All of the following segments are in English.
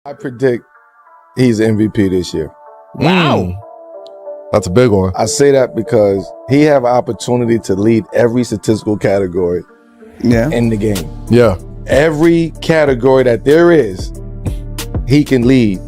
I predict he's MVP this year. Wow. That's a big one. I say that because he have an opportunity to lead every statistical category in the game. Yeah. Every category that there is, he can lead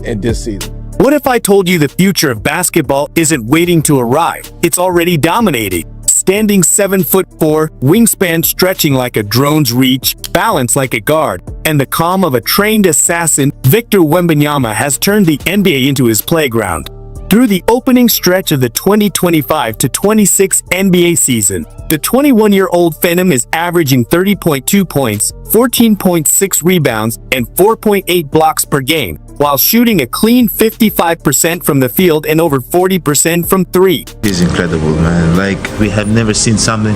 in this season. What if I told you the future of basketball isn't waiting to arrive? It's already dominating. Standing 7'4", wingspan stretching like a drone's reach, balance like a guard, and the calm of a trained assassin, Victor Wembanyama has turned the NBA into his playground. Through the opening stretch of the 2025-26 NBA season, the 21-year-old Phenom is averaging 30.2 points, 14.6 rebounds, and 4.8 blocks per game, while shooting a clean 55% from the field and over 40% from three. He's incredible, man. Like, we have never seen something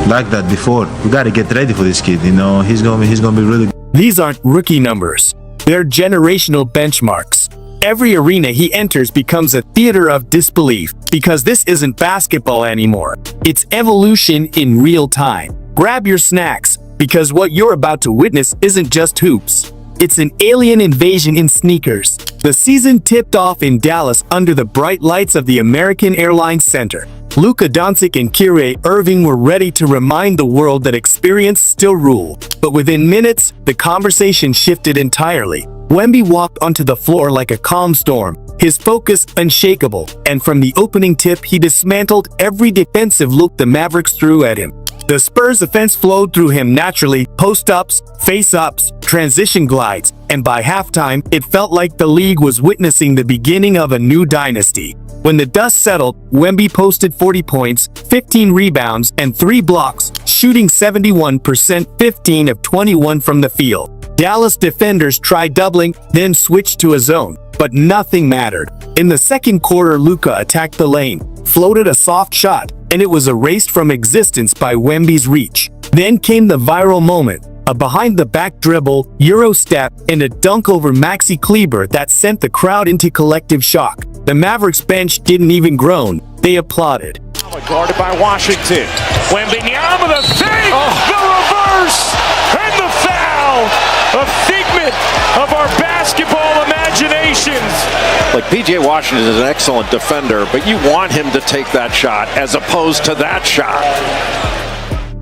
like that before. We got to get ready for this kid, you know. He's gonna be really good. These aren't rookie numbers. They're generational benchmarks. Every arena he enters becomes a theater of disbelief, because this isn't basketball anymore. It's evolution in real time. Grab your snacks, because what you're about to witness isn't just hoops. It's an alien invasion in sneakers. The season tipped off in Dallas under the bright lights of the American Airlines Center. Luka Doncic and Kyrie Irving were ready to remind the world that experience still ruled. But within minutes, the conversation shifted entirely. Wemby walked onto the floor like a calm storm, his focus unshakable, and from the opening tip he dismantled every defensive look the Mavericks threw at him. The Spurs' offense flowed through him naturally, post-ups, face-ups, transition glides, and by halftime, it felt like the league was witnessing the beginning of a new dynasty. When the dust settled, Wemby posted 40 points, 15 rebounds, and 3 blocks, shooting 71%, 15 of 21 from the field. Dallas defenders tried doubling, then switched to a zone, but nothing mattered. In the second quarter, Luka attacked the lane, floated a soft shot, and it was erased from existence by Wemby's reach. Then came the viral moment, a behind-the-back dribble, Euro step, and a dunk over Maxi Kleber that sent the crowd into collective shock. The Mavericks bench didn't even groan, they applauded. Guarded by Washington. Wembanyama, the save, the reverse, and the foul. A figment of our basketball imaginations. Like, P.J. Washington is an excellent defender, but you want him to take that shot as opposed to that shot.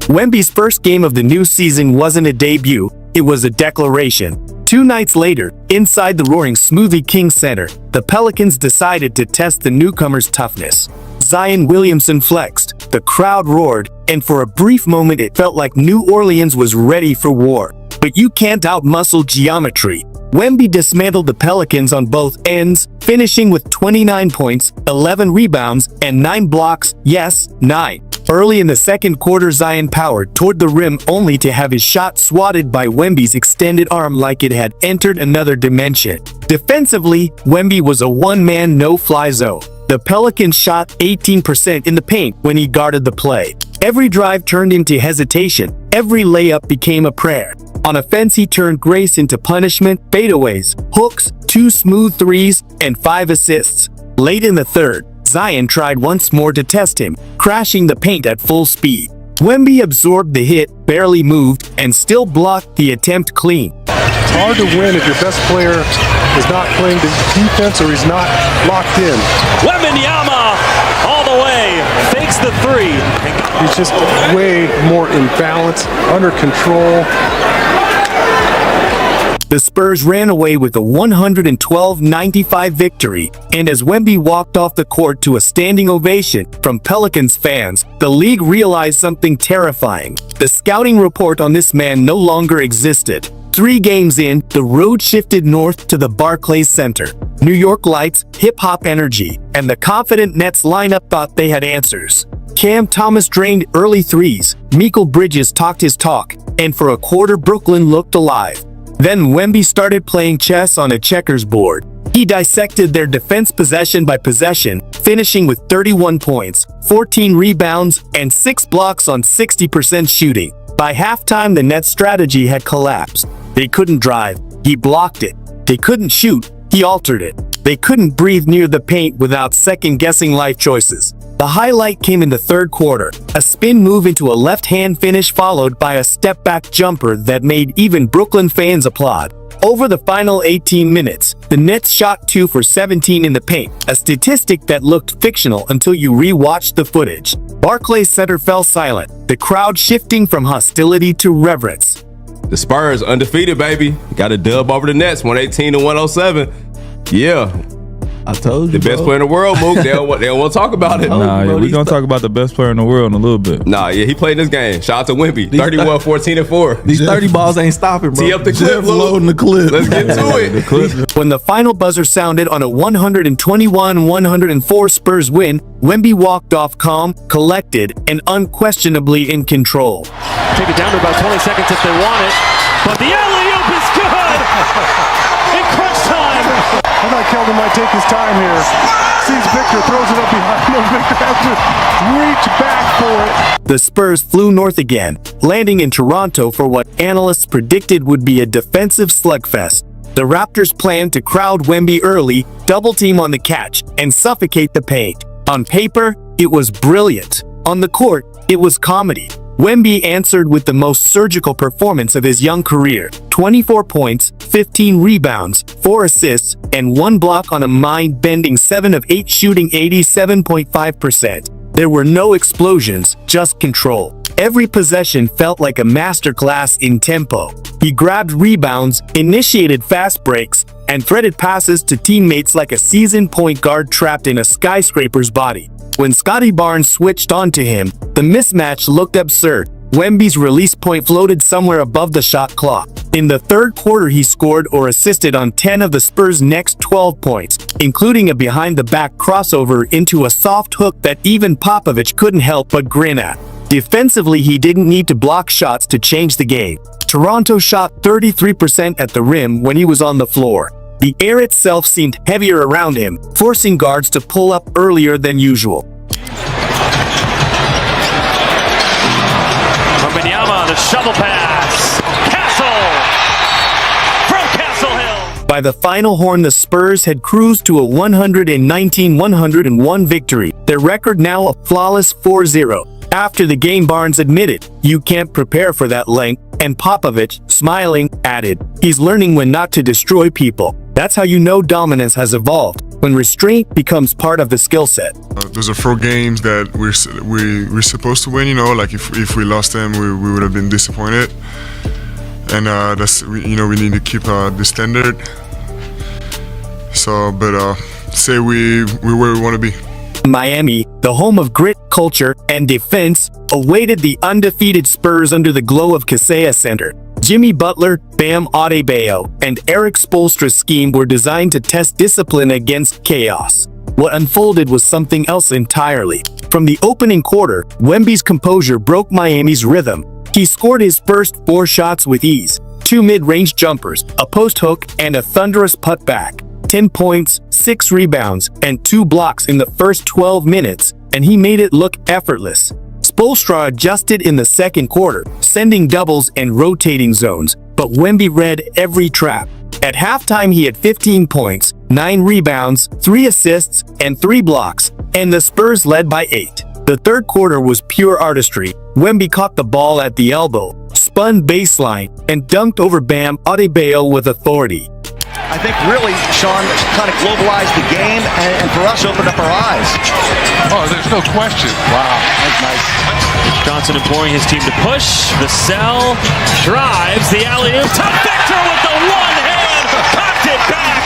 Wemby's first game of the new season wasn't a debut, it was a declaration. 2 nights later, inside the roaring Smoothie King Center, the Pelicans decided to test the newcomer's toughness. Zion Williamson flexed, the crowd roared, and for a brief moment it felt like New Orleans was ready for war. But you can't outmuscle geometry. Wemby dismantled the Pelicans on both ends, finishing with 29 points, 11 rebounds, and 9 blocks, yes, 9. Early in the second quarter, Zion powered toward the rim only to have his shot swatted by Wemby's extended arm like it had entered another dimension. Defensively, Wemby was a one-man no-fly zone. The Pelicans shot 18% in the paint when he guarded the play. Every drive turned into hesitation. Every layup became a prayer. On offense, he turned grace into punishment, fadeaways, hooks, 2 smooth threes, and 5 assists. Late in the third, Zion tried once more to test him, crashing the paint at full speed. Wemby absorbed the hit, barely moved, and still blocked the attempt clean. It's hard to win if your best player is not playing defense or he's not locked in. Wembanyama all the way, fakes the 3. He's just way more in balance, under control. The Spurs ran away with a 112-95 victory, and as Wemby walked off the court to a standing ovation from Pelicans fans, the league realized something terrifying. The scouting report on this man no longer existed. 3 games in, the road shifted north to the Barclays Center. New York lights, hip-hop energy, and the confident Nets lineup thought they had answers. Cam Thomas drained early threes, Mikal Bridges talked his talk, and for a quarter Brooklyn looked alive. Then Wemby started playing chess on a checkers board. He dissected their defense possession by possession, finishing with 31 points, 14 rebounds, and 6 blocks on 60% shooting. By halftime, the Nets' strategy had collapsed. They couldn't drive, he blocked it. They couldn't shoot, he altered it. They couldn't breathe near the paint without second-guessing life choices. The highlight came in the third quarter, a spin move into a left-hand finish followed by a step-back jumper that made even Brooklyn fans applaud. Over the final 18 minutes, the Nets shot 2 for 17 in the paint, a statistic that looked fictional until you re-watched the footage. Barclays Center fell silent, the crowd shifting from hostility to reverence. The Spurs undefeated, baby. Got a dub over the Nets, 118-107. Yeah. I told you, the best player in the world, Mook. They don't want to talk about it. Nah, yeah, we're going to talk about the best player in the world in a little bit. Nah, yeah, he played in this game. Shout out to Wemby. 31, 14, and 4. These 30 balls ain't stopping, bro. Tee up the clip, loading the clip. Let's get to it. When the final buzzer sounded on a 121-104 Spurs win, Wemby walked off calm, collected, and unquestionably in control. Take it down to about 20 seconds if they want it. But the alley-oop is good! In crunch time! I thought Keldon might take his time here. Sees Victor, throws it up behind him. Victor has to reach back for it. The Spurs flew north again, landing in Toronto for what analysts predicted would be a defensive slugfest. The Raptors planned to crowd Wemby early, double team on the catch, and suffocate the paint. On paper, it was brilliant. On the court, it was comedy. Wemby answered with the most surgical performance of his young career. 24 points, 15 rebounds, 4 assists, and 1 block on a mind-bending 7 of 8 shooting 87.5%. There were no explosions, just control. Every possession felt like a masterclass in tempo. He grabbed rebounds, initiated fast breaks, and threaded passes to teammates like a seasoned point guard trapped in a skyscraper's body. When Scotty Barnes switched onto him, the mismatch looked absurd. Wemby's release point floated somewhere above the shot clock. In the third quarter, he scored or assisted on 10 of the Spurs' next 12 points, including a behind-the-back crossover into a soft hook that even Popovich couldn't help but grin at. Defensively, he didn't need to block shots to change the game. Toronto shot 33% at the rim when he was on the floor. The air itself seemed heavier around him, forcing guards to pull up earlier than usual. Wembanyama, the shovel pass. Castle! From Castle Hill! By the final horn, the Spurs had cruised to a 119-101 victory, their record now a flawless 4-0. After the game, Barnes admitted, "You can't prepare for that length," and Popovich, smiling, added, "He's learning when not to destroy people. That's how you know dominance has evolved, when restraint becomes part of the skill set." Those are 4 games that we're supposed to win, you know, like if we lost them, we would have been disappointed. And we need to keep the standard. So, but say we're where we want to be. Miami, the home of grit, culture, and defense, awaited the undefeated Spurs under the glow of Kaseya Center. Jimmy Butler, Bam Adebayo, and Eric Spoelstra's scheme were designed to test discipline against chaos. What unfolded was something else entirely. From the opening quarter, Wemby's composure broke Miami's rhythm. He scored his first 4 shots with ease, 2 mid-range jumpers, a post hook, and a thunderous putback. 10 points, 6 rebounds, and 2 blocks in the first 12 minutes, and he made it look effortless. Spoelstra adjusted in the second quarter, sending doubles and rotating zones, but Wemby read every trap. At halftime, he had 15 points, 9 rebounds, 3 assists, and 3 blocks, and the Spurs led by 8. The third quarter was pure artistry. Wemby caught the ball at the elbow, spun baseline, and dunked over Bam Adebayo with authority. I think really, Sean, kind of globalized the game and for us opened up our eyes. Oh, there's no question. Wow, that's nice. Johnson imploring his team to push. The cell drives the alley-oop. Top Victor with the one hand. Cocked it back.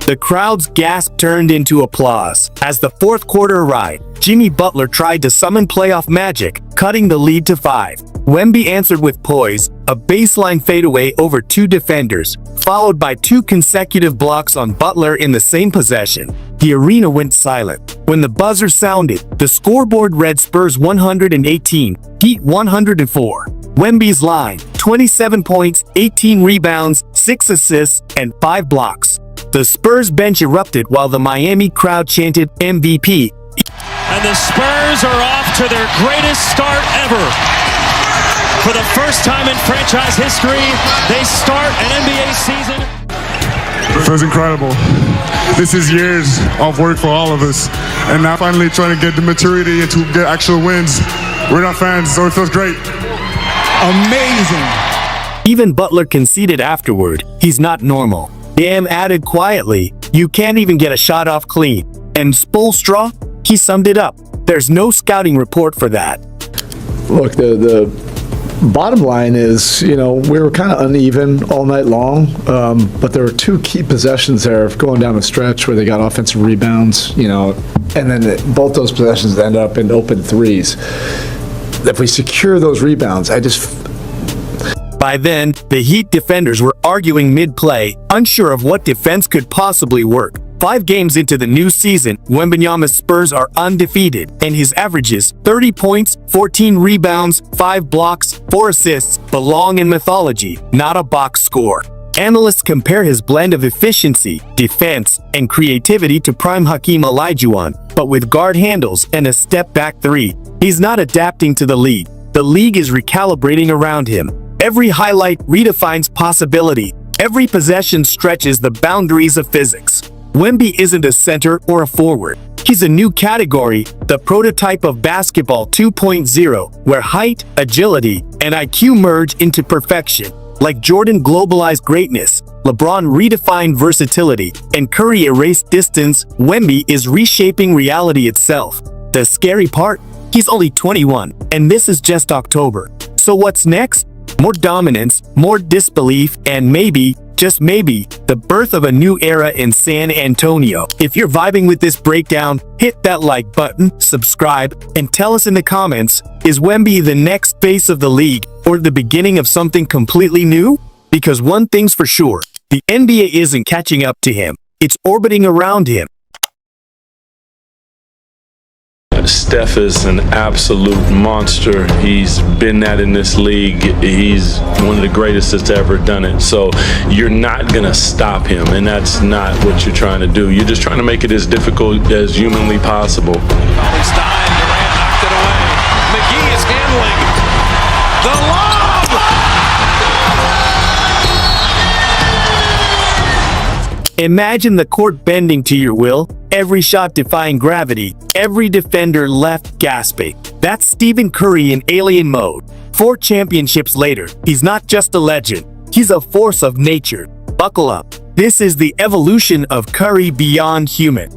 The crowd's gasp turned into applause. As the fourth quarter arrived, Jimmy Butler tried to summon playoff magic, cutting the lead to 5. Wemby answered with poise, a baseline fadeaway over 2 defenders, followed by 2 consecutive blocks on Butler in the same possession. The arena went silent. When the buzzer sounded, the scoreboard read Spurs 118, Heat 104. Wemby's line, 27 points, 18 rebounds, 6 assists, and 5 blocks. The Spurs bench erupted while the Miami crowd chanted MVP. And the Spurs are off to their greatest start ever. For the first time in franchise history, they start an NBA season. Feels incredible. This is years of work for all of us. And now finally trying to get the maturity and to get actual wins. We're not fans, so it feels great. Amazing. Even Butler conceded afterward, he's not normal. Bam added quietly, you can't even get a shot off clean. And Spoelstra, he summed it up. There's no scouting report for that. Look, the bottom line is, we were kind of uneven all night long, but there were two key possessions there going down the stretch where they got offensive rebounds, and then both those possessions end up in open threes. If we secure those rebounds, By then, the Heat defenders were arguing mid-play, unsure of what defense could possibly work. 5 games into the new season, Wembanyama's Spurs are undefeated, and his averages 30 points, 14 rebounds, 5 blocks, 4 assists belong in mythology, not a box score. Analysts compare his blend of efficiency, defense, and creativity to prime Hakeem Olajuwon, but with guard handles and a step-back 3. He's not adapting to the league. The league is recalibrating around him. Every highlight redefines possibility. Every possession stretches the boundaries of physics. Wemby isn't a center or a forward. He's a new category, the prototype of basketball 2.0, where height, agility, and IQ merge into perfection. Like Jordan globalized greatness, LeBron redefined versatility, and Curry erased distance, Wemby is reshaping reality itself. The scary part? He's only 21, and this is just October. So what's next? More dominance, more disbelief, and maybe, just maybe, the birth of a new era in San Antonio. If you're vibing with this breakdown, hit that like button, subscribe, and tell us in the comments, is Wemby the next face of the league, or the beginning of something completely new? Because one thing's for sure, the NBA isn't catching up to him, it's orbiting around him. Steph is an absolute monster. He's been that in this league. He's one of the greatest that's ever done it. So you're not going to stop him, and that's not what you're trying to do. You're just trying to make it as difficult as humanly possible. Stein, Durant knocked it away. McGee is handling the lob. Imagine the court bending to your will, every shot defying gravity, every defender left gasping. That's Stephen Curry in alien mode. 4 championships later, he's not just a legend, he's a force of nature. Buckle up. This is the evolution of Curry beyond human.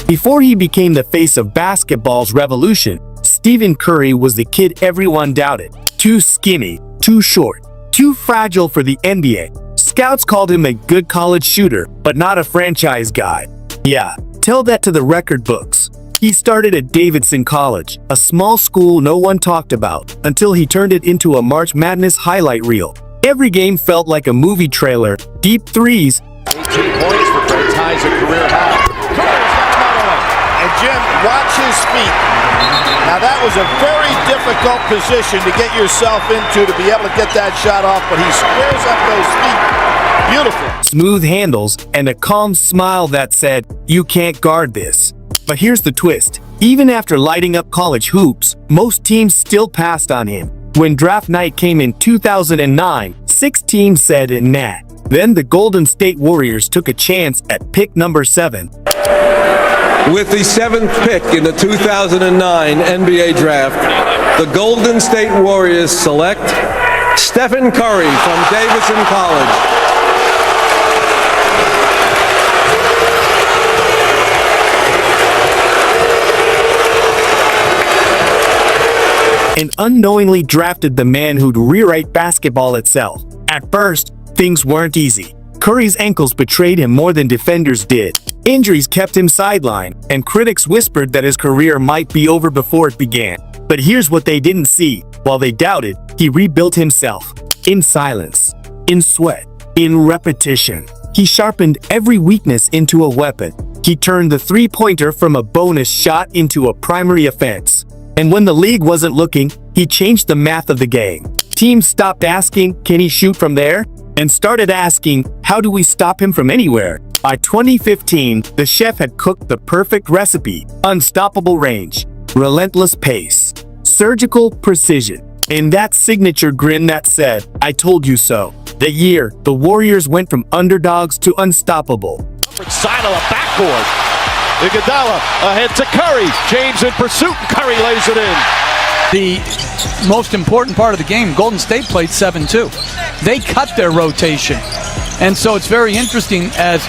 Before he became the face of basketball's revolution, Stephen Curry was the kid everyone doubted. Too skinny, too short, too fragile for the NBA. Scouts called him a good college shooter, but not a franchise guy. Yeah, tell that to the record books. He started at Davidson College, a small school no one talked about, until he turned it into a March Madness highlight reel. Every game felt like a movie trailer, deep threes. 18 points for Brett, ties a career high. Curry's got another one. And Jim, watch his feet. Now that was a very difficult position to get yourself into to be able to get that shot off, but he squares up those feet. Beautiful. Smooth handles and a calm smile that said, you can't guard this. But here's the twist. Even after lighting up college hoops, most teams still passed on him. When draft night came in 2009, 6 teams said nah. Then the Golden State Warriors took a chance at pick number 7. With the 7th pick in the 2009 NBA Draft, the Golden State Warriors select Stephen Curry from Davidson College. And unknowingly drafted the man who'd rewrite basketball itself. At first, things weren't easy. Curry's ankles betrayed him more than defenders did. Injuries kept him sidelined, and critics whispered that his career might be over before it began. But here's what they didn't see. While they doubted, he rebuilt himself. In silence, in sweat, in repetition. He sharpened every weakness into a weapon. He turned the three-pointer from a bonus shot into a primary offense. And when the league wasn't looking, he changed the math of the game. Teams stopped asking, can he shoot from there? And started asking, how do we stop him from anywhere? By 2015, the chef had cooked the perfect recipe: unstoppable range, relentless pace, surgical precision, and that signature grin that said, "I told you so." That year, the Warriors went from underdogs to unstoppable. Side of the backboard. Iguodala ahead to Curry. James in pursuit. Curry lays it in. The most important part of the game, Golden State played 7-2. They cut their rotation. And so it's very interesting as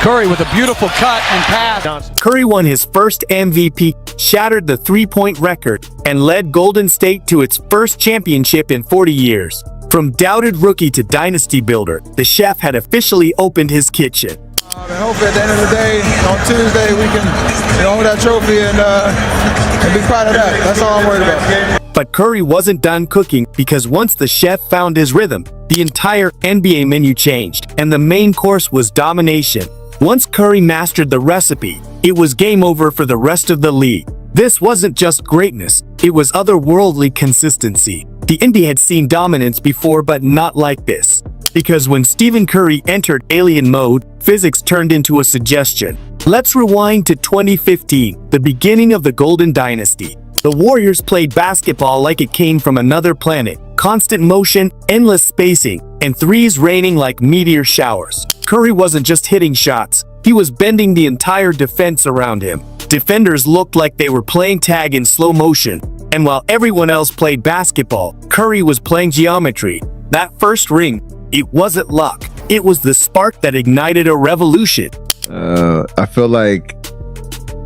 Curry with a beautiful cut and pass. Curry won his first MVP, shattered the three-point record, and led Golden State to its first championship in 40 years. From doubted rookie to dynasty builder, the chef had officially opened his kitchen. And hopefully at the end of the day, on Tuesday, we can hold that trophy and be proud of that. That's all I'm worried about. But Curry wasn't done cooking, because once the chef found his rhythm, the entire NBA menu changed, and the main course was domination. Once Curry mastered the recipe, it was game over for the rest of the league. This wasn't just greatness, it was otherworldly consistency. The NBA had seen dominance before, but not like this. Because when Stephen Curry entered alien mode, physics turned into a suggestion. Let's rewind to 2015, the beginning of the Golden Dynasty. The Warriors played basketball like it came from another planet. Constant motion, endless spacing, and threes raining like meteor showers. Curry wasn't just hitting shots, he was bending the entire defense around him. Defenders looked like they were playing tag in slow motion. And while everyone else played basketball, Curry was playing geometry. That first ring, it wasn't luck. It was the spark that ignited a revolution. I feel like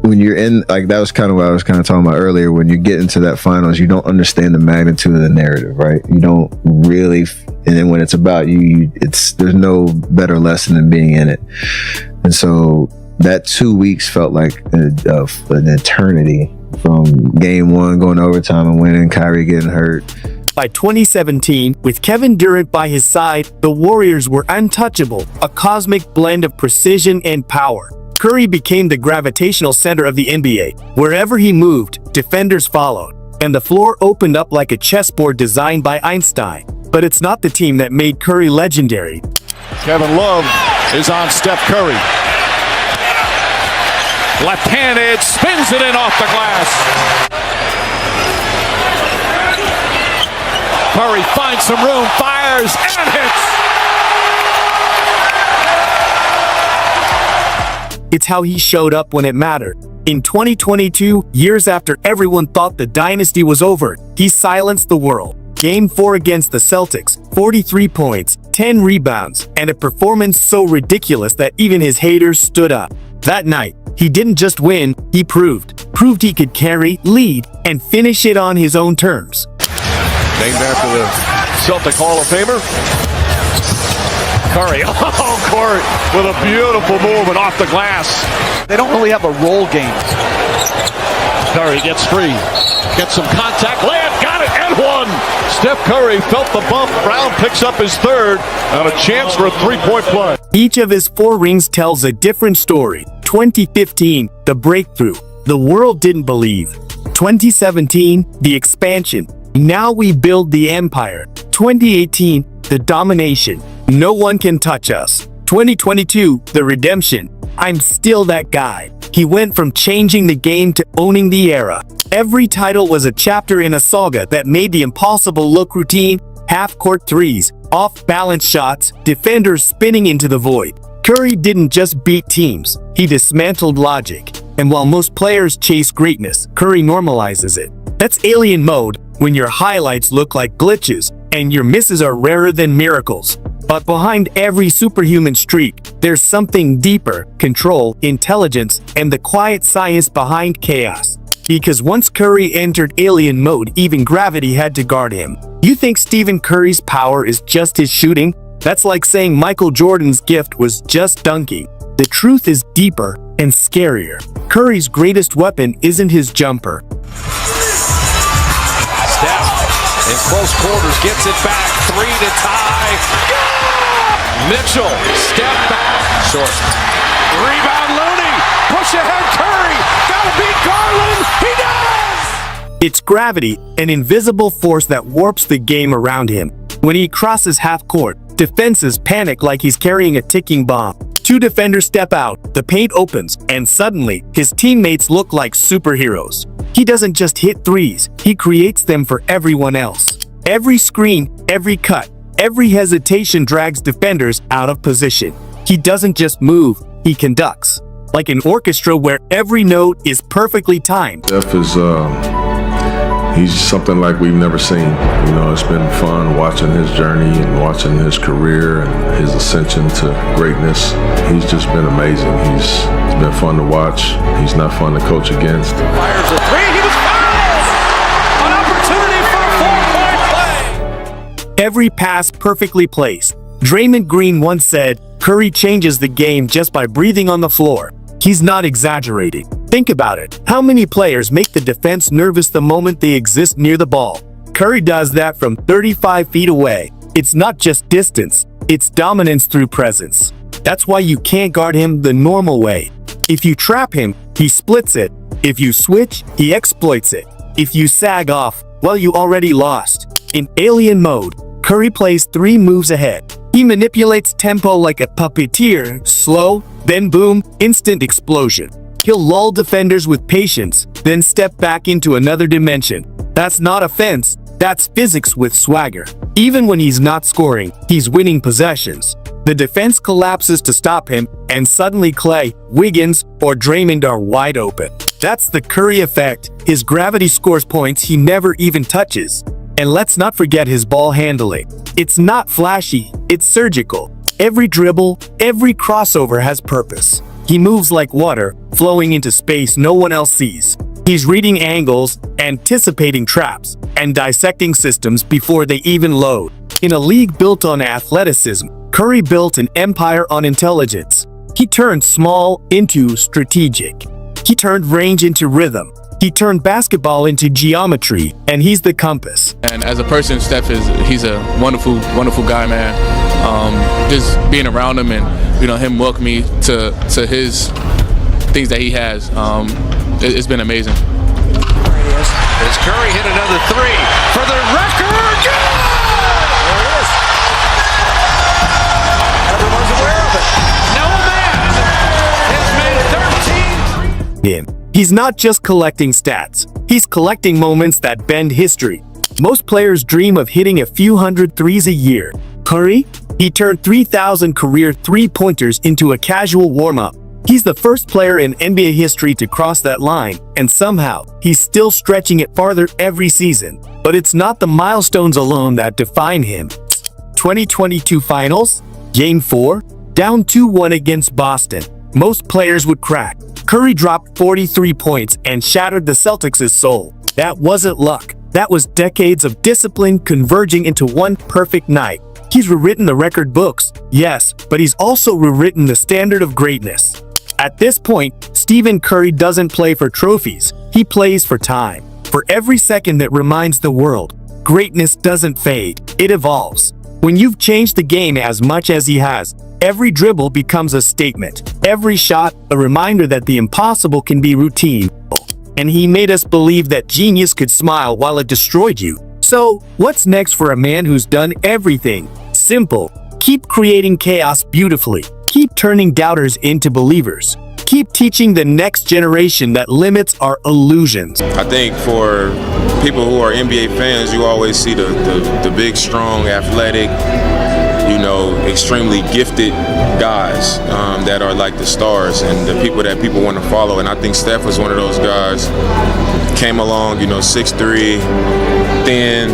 when you're in, like, that was kind of what I was kind of talking about earlier. When you get into that finals, you don't understand the magnitude of the narrative, right? You don't really, and then when it's about you, there's no better lesson than being in it. And so that 2 weeks felt like an eternity, from game one going to overtime and winning, Kyrie getting hurt. By 2017, with Kevin Durant by his side, the Warriors were untouchable, a cosmic blend of precision and power. Curry became the gravitational center of the NBA. Wherever he moved, defenders followed, and the floor opened up like a chessboard designed by Einstein. But it's not the team that made Curry legendary. Kevin Love is on Steph Curry. Left-handed, spins it in off the glass. Curry finds some room, fires, and hits. It's how he showed up when it mattered. In 2022, years after everyone thought the dynasty was over, he silenced the world. Game 4 against the Celtics, 43 points, 10 rebounds, and a performance so ridiculous that even his haters stood up. That night, he didn't just win, he proved he could carry, lead, and finish it on his own terms. Named after the Celtic Hall of Famer. Curry, Court with a beautiful move and off the glass. They don't really have a roll game. Curry gets free, gets some contact, layup, got it, and one. Steph Curry felt the bump. Brown picks up his third, and a chance for a three-point play. Each of his 4 rings tells a different story. 2015, the breakthrough. The world didn't believe. 2017, the expansion. Now we build the empire. 2018, the domination. No one can touch us. 2022, the redemption. I'm still that guy. He went from changing the game to owning the era. Every title was a chapter in a saga that made the impossible look routine. Half-court threes, off-balance shots, defenders spinning into the void. Curry didn't just beat teams, he dismantled logic. And while most players chase greatness, Curry normalizes it. That's alien mode, when your highlights look like glitches, and your misses are rarer than miracles. But behind every superhuman streak, there's something deeper: control, intelligence, and the quiet science behind chaos. Because once Curry entered alien mode, even gravity had to guard him. You think Stephen Curry's power is just his shooting? That's like saying Michael Jordan's gift was just dunking. The truth is deeper and scarier. Curry's greatest weapon isn't his jumper. Steph in close quarters gets it back. 3 to tie. Mitchell, step back. Short. Rebound Looney. Push ahead Curry. Gotta beat Garland. He does! It's gravity, an invisible force that warps the game around him. When he crosses half court, defenses panic like he's carrying a ticking bomb. 2 defenders step out, the paint opens, and suddenly, his teammates look like superheroes. He doesn't just hit threes, he creates them for everyone else. Every screen, every cut, every hesitation drags defenders out of position. He doesn't just move, he conducts. Like an orchestra where every note is perfectly timed. Steph is, he's something like we've never seen. You know, it's been fun watching his journey and watching his career and his ascension to greatness. He's just been amazing. It's been fun to watch. He's not fun to coach against. Fires a three. He was fouled. An opportunity for a 4-point play. Every pass perfectly placed. Draymond Green once said, Curry changes the game just by breathing on the floor. He's not exaggerating. Think about it. How many players make the defense nervous the moment they exist near the ball? Curry does that from 35 feet away. It's not just distance, it's dominance through presence. That's why you can't guard him the normal way. If you trap him, he splits it. If you switch, he exploits it. If you sag off, well, you already lost. In alien mode, Curry plays 3 moves ahead. He manipulates tempo like a puppeteer, slow, then boom, instant explosion. He'll lull defenders with patience, then step back into another dimension. That's not offense, that's physics with swagger. Even when he's not scoring, he's winning possessions. The defense collapses to stop him, and suddenly Clay, Wiggins, or Draymond are wide open. That's the Curry effect. His gravity scores points he never even touches. And let's not forget his ball handling. It's not flashy, it's surgical. Every dribble, every crossover has purpose. He moves like water, flowing into space no one else sees. He's reading angles, anticipating traps, and dissecting systems before they even load. In a league built on athleticism, Curry built an empire on intelligence. He turned small into strategic. He turned range into rhythm. He turned basketball into geometry, and he's the compass. And as a person, he's a wonderful, wonderful guy, man. Just being around him and, you know, him welcome me to his things that he has, it's been amazing. As Curry hit another three for the record, good! There it is. Everyone's aware of it. No man has made 13. He's not just collecting stats, he's collecting moments that bend history. Most players dream of hitting a few hundred threes a year. Curry? He turned 3,000 career three-pointers into a casual warm-up. He's the first player in NBA history to cross that line, and somehow, he's still stretching it farther every season. But it's not the milestones alone that define him. 2022 Finals? Game 4? Down 2-1 against Boston. Most players would crack. Curry dropped 43 points and shattered the Celtics' soul. That wasn't luck. That was decades of discipline converging into one perfect night. He's rewritten the record books, yes, but he's also rewritten the standard of greatness. At this point, Stephen Curry doesn't play for trophies. He plays for time. For every second that reminds the world, greatness doesn't fade, it evolves. When you've changed the game as much as he has, every dribble becomes a statement. Every shot, a reminder that the impossible can be routine. And he made us believe that genius could smile while it destroyed you. So, what's next for a man who's done everything? Simple. Keep creating chaos beautifully. Keep turning doubters into believers. Keep teaching the next generation that limits are illusions. I think for people who are NBA fans, you always see the big, strong, athletic, you know, extremely gifted guys that are like the stars and the people that people want to follow. And I think Steph was one of those guys. Came along, you know, 6'3", thin,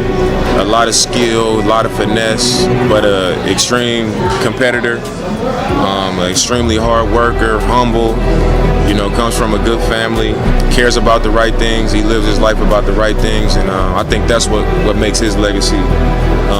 a lot of skill, a lot of finesse, but an extreme competitor, an extremely hard worker, humble, you know, comes from a good family, cares about the right things, he lives his life about the right things, and I think that's what makes his legacy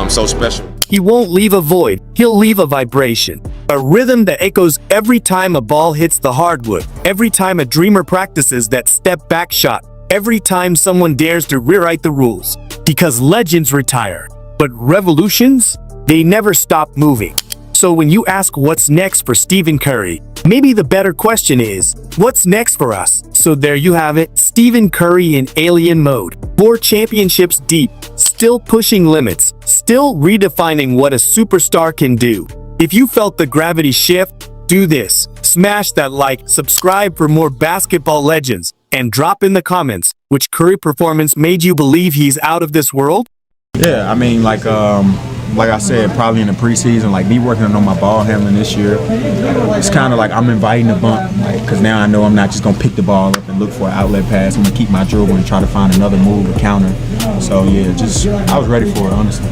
so special. He won't leave a void, he'll leave a vibration. A rhythm that echoes every time a ball hits the hardwood, every time a dreamer practices that step-back shot, every time someone dares to rewrite the rules. Because legends retire, but revolutions, they never stop moving. So when you ask what's next for Stephen Curry, maybe the better question is, what's next for us? So there you have it, Stephen Curry in alien mode. 4 championships deep, still pushing limits, still redefining what a superstar can do. If you felt the gravity shift, do this. Smash that like, subscribe for more basketball legends, and drop in the comments which Curry performance made you believe he's out of this world. Yeah, I mean, like I said, probably in the preseason, like me working on my ball handling this year, it's kind of like I'm inviting the bump, because now I know I'm not just going to pick the ball up and look for an outlet pass. I'm going to keep my dribble and try to find another move or counter. So, yeah, I was ready for it, honestly.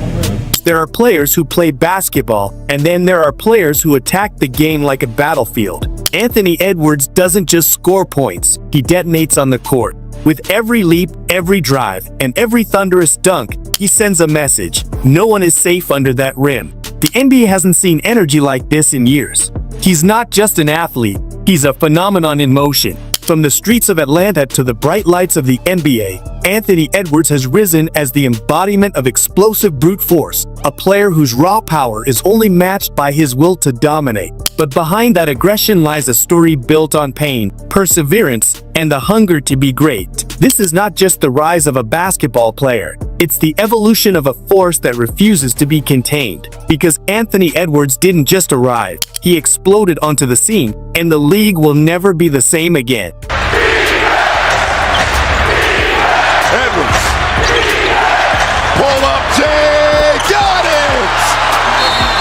There are players who play basketball, and then there are players who attack the game like a battlefield. Anthony Edwards doesn't just score points, he detonates on the court. With every leap, every drive, and every thunderous dunk, he sends a message. No one is safe under that rim. The NBA hasn't seen energy like this in years. He's not just an athlete, he's a phenomenon in motion. From the streets of Atlanta to the bright lights of the NBA, Anthony Edwards has risen as the embodiment of explosive brute force, a player whose raw power is only matched by his will to dominate. But behind that aggression lies a story built on pain, perseverance, and the hunger to be great. This is not just the rise of a basketball player, it's the evolution of a force that refuses to be contained. Because Anthony Edwards didn't just arrive, he exploded onto the scene, and the league will never be the same again. Edwards. Pull up J. Got it!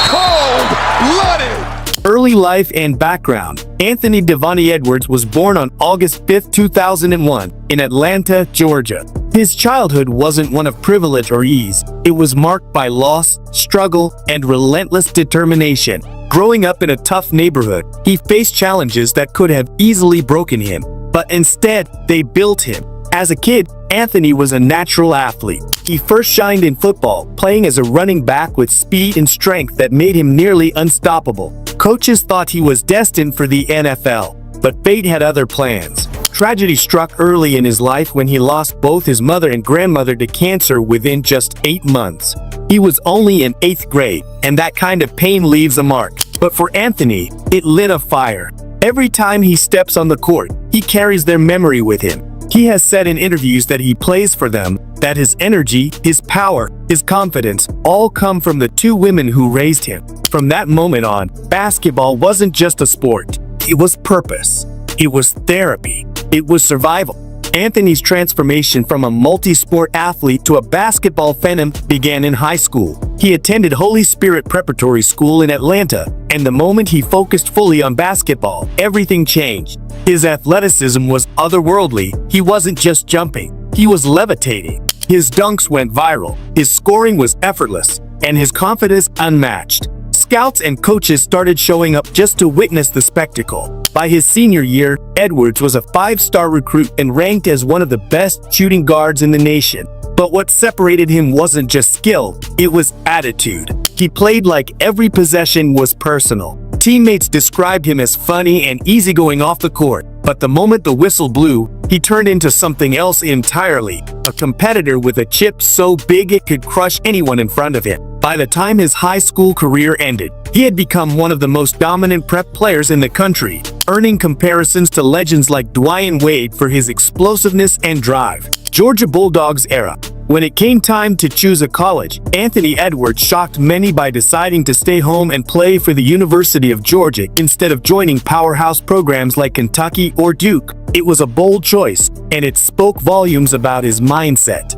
Cold-blooded! Early life and background. Anthony Devontae Edwards was born on August 5, 2001, in Atlanta, Georgia. His childhood wasn't one of privilege or ease. It was marked by loss, struggle, and relentless determination. Growing up in a tough neighborhood, he faced challenges that could have easily broken him, but instead, they built him. As a kid, Anthony was a natural athlete. He first shined in football, playing as a running back with speed and strength that made him nearly unstoppable. Coaches thought he was destined for the NFL, but fate had other plans. Tragedy struck early in his life when he lost both his mother and grandmother to cancer within just 8 months. He was only in 8th grade, and that kind of pain leaves a mark. But for Anthony, it lit a fire. Every time he steps on the court, he carries their memory with him. He has said in interviews that he plays for them, that his energy, his power, his confidence all come from the 2 women who raised him. From that moment on, basketball wasn't just a sport. It was purpose. It was therapy. It was survival. Anthony's transformation from a multi-sport athlete to a basketball phenom began in high school. He attended Holy Spirit Preparatory School in Atlanta, and the moment he focused fully on basketball, everything changed. His athleticism was otherworldly. He wasn't just jumping, he was levitating. His dunks went viral, his scoring was effortless, and his confidence unmatched. Scouts and coaches started showing up just to witness the spectacle. By his senior year, Edwards was a 5-star recruit and ranked as one of the best shooting guards in the nation. But what separated him wasn't just skill, it was attitude. He played like every possession was personal. Teammates described him as funny and easygoing off the court, but the moment the whistle blew, he turned into something else entirely, a competitor with a chip so big it could crush anyone in front of him. By the time his high school career ended, he had become one of the most dominant prep players in the country, earning comparisons to legends like Dwayne Wade for his explosiveness and drive. Georgia Bulldogs era. When it came time to choose a college, Anthony Edwards shocked many by deciding to stay home and play for the University of Georgia instead of joining powerhouse programs like Kentucky or Duke. It was a bold choice, and it spoke volumes about his mindset.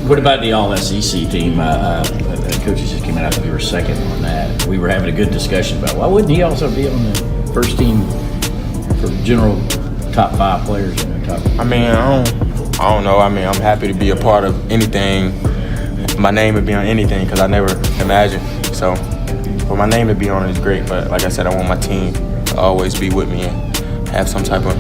What about the All-SEC team? Coaches just came out, I think we were second on that. We were having a good discussion about why wouldn't he also be on the first team for general top 5 players in the top? I mean, I don't know. I mean, I'm happy to be a part of anything. My name would be on anything because I never imagined. So for my name to be on it is great. But like I said, I want my team to always be with me and have some type of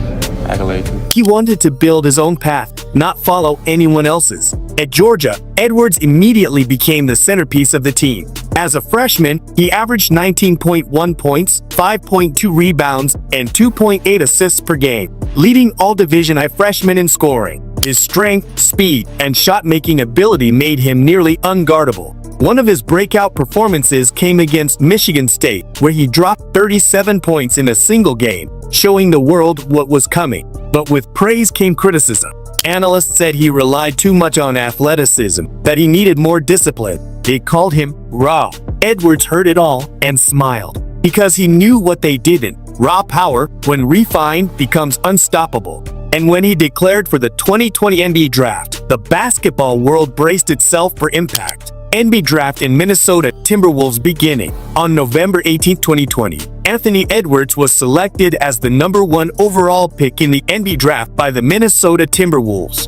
accolade. He wanted to build his own path, not follow anyone else's. At Georgia, Edwards immediately became the centerpiece of the team. As a freshman, he averaged 19.1 points, 5.2 rebounds, and 2.8 assists per game, leading all Division I freshmen in scoring. His strength, speed, and shot-making ability made him nearly unguardable. One of his breakout performances came against Michigan State, where he dropped 37 points in a single game, showing the world what was coming. But with praise came criticism. Analysts said he relied too much on athleticism, that he needed more discipline. They called him raw. Edwards heard it all and smiled, because he knew what they didn't. Raw power, when refined, becomes unstoppable. And when he declared for the 2020 NBA draft, the basketball world braced itself for impact. NBA draft in Minnesota Timberwolves beginning. On November 18, 2020, Anthony Edwards was selected as the #1 overall pick in the NBA draft by the Minnesota Timberwolves.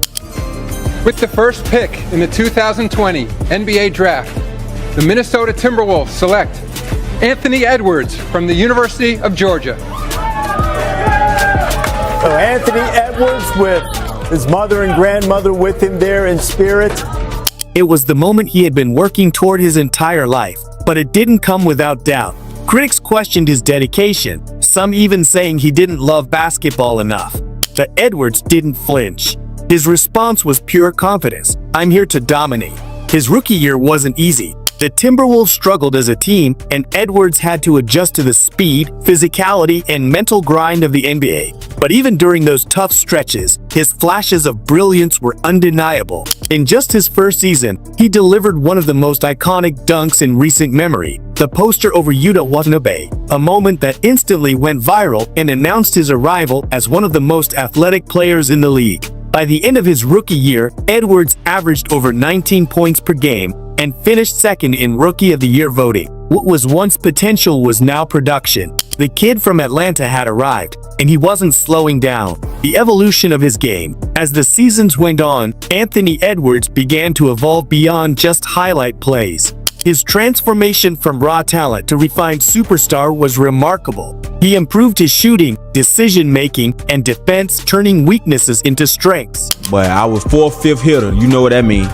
With the first pick in the 2020 NBA draft, the Minnesota Timberwolves select Anthony Edwards from the University of Georgia. So Anthony Edwards with his mother and grandmother with him there in spirit. It was the moment he had been working toward his entire life, but it didn't come without doubt. Critics questioned his dedication, some even saying he didn't love basketball enough. But Edwards didn't flinch. His response was pure confidence. I'm here to dominate. His rookie year wasn't easy. The Timberwolves struggled as a team, and Edwards had to adjust to the speed, physicality, and mental grind of the NBA. But even during those tough stretches, his flashes of brilliance were undeniable. In just his first season, he delivered one of the most iconic dunks in recent memory, the poster over Yuta Watanabe, a moment that instantly went viral and announced his arrival as one of the most athletic players in the league. By the end of his rookie year, Edwards averaged over 19 points per game and finished second in Rookie of the Year voting. What was once potential was now production. The kid from Atlanta had arrived, and he wasn't slowing down. The evolution of his game. As the seasons went on, Anthony Edwards began to evolve beyond just highlight plays. His transformation from raw talent to refined superstar was remarkable. He improved his shooting, decision-making, and defense, turning weaknesses into strengths. But I was 4th, 5th hitter. You know what that means.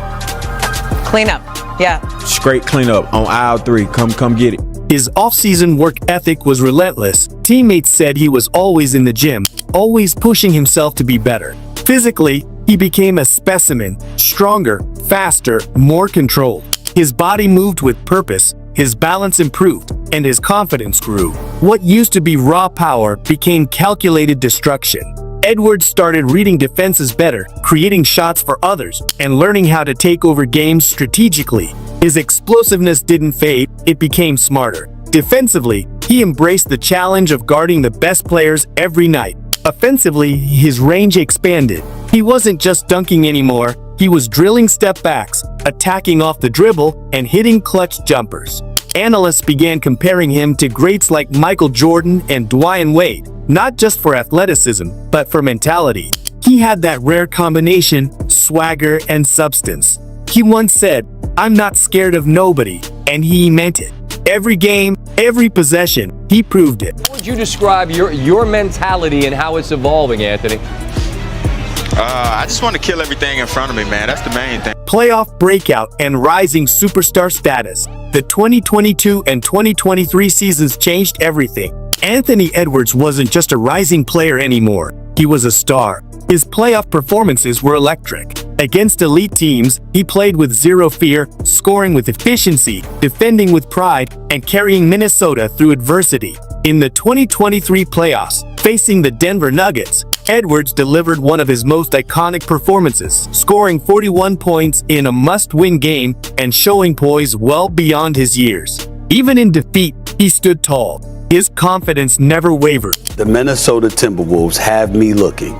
Clean up. Yeah. Straight clean up on aisle 3. Come get it. His off-season work ethic was relentless. Teammates said he was always in the gym, always pushing himself to be better. Physically, he became a specimen, stronger, faster, more controlled. His body moved with purpose, his balance improved, and his confidence grew. What used to be raw power became calculated destruction. Edwards started reading defenses better, creating shots for others, and learning how to take over games strategically. His explosiveness didn't fade, it became smarter. Defensively, he embraced the challenge of guarding the best players every night. Offensively, his range expanded. He wasn't just dunking anymore, he was drilling step backs, attacking off the dribble, and hitting clutch jumpers. Analysts began comparing him to greats like Michael Jordan and Dwayne Wade, not just for athleticism, but for mentality. He had that rare combination, swagger and substance. He once said, "I'm not scared of nobody," and he meant it. Every game, every possession, he proved it. How would you describe your mentality and how it's evolving, Anthony? I just want to kill everything in front of me, man. That's the main thing. Playoff breakout and rising superstar status. The 2022 and 2023 seasons changed everything. Anthony Edwards wasn't just a rising player anymore. He was a star. His playoff performances were electric. Against elite teams, he played with zero fear, scoring with efficiency, defending with pride, and carrying Minnesota through adversity. In the 2023 playoffs, facing the Denver Nuggets, Edwards delivered one of his most iconic performances, scoring 41 points in a must-win game and showing poise well beyond his years. Even in defeat, he stood tall. His confidence never wavered. The Minnesota Timberwolves have me looking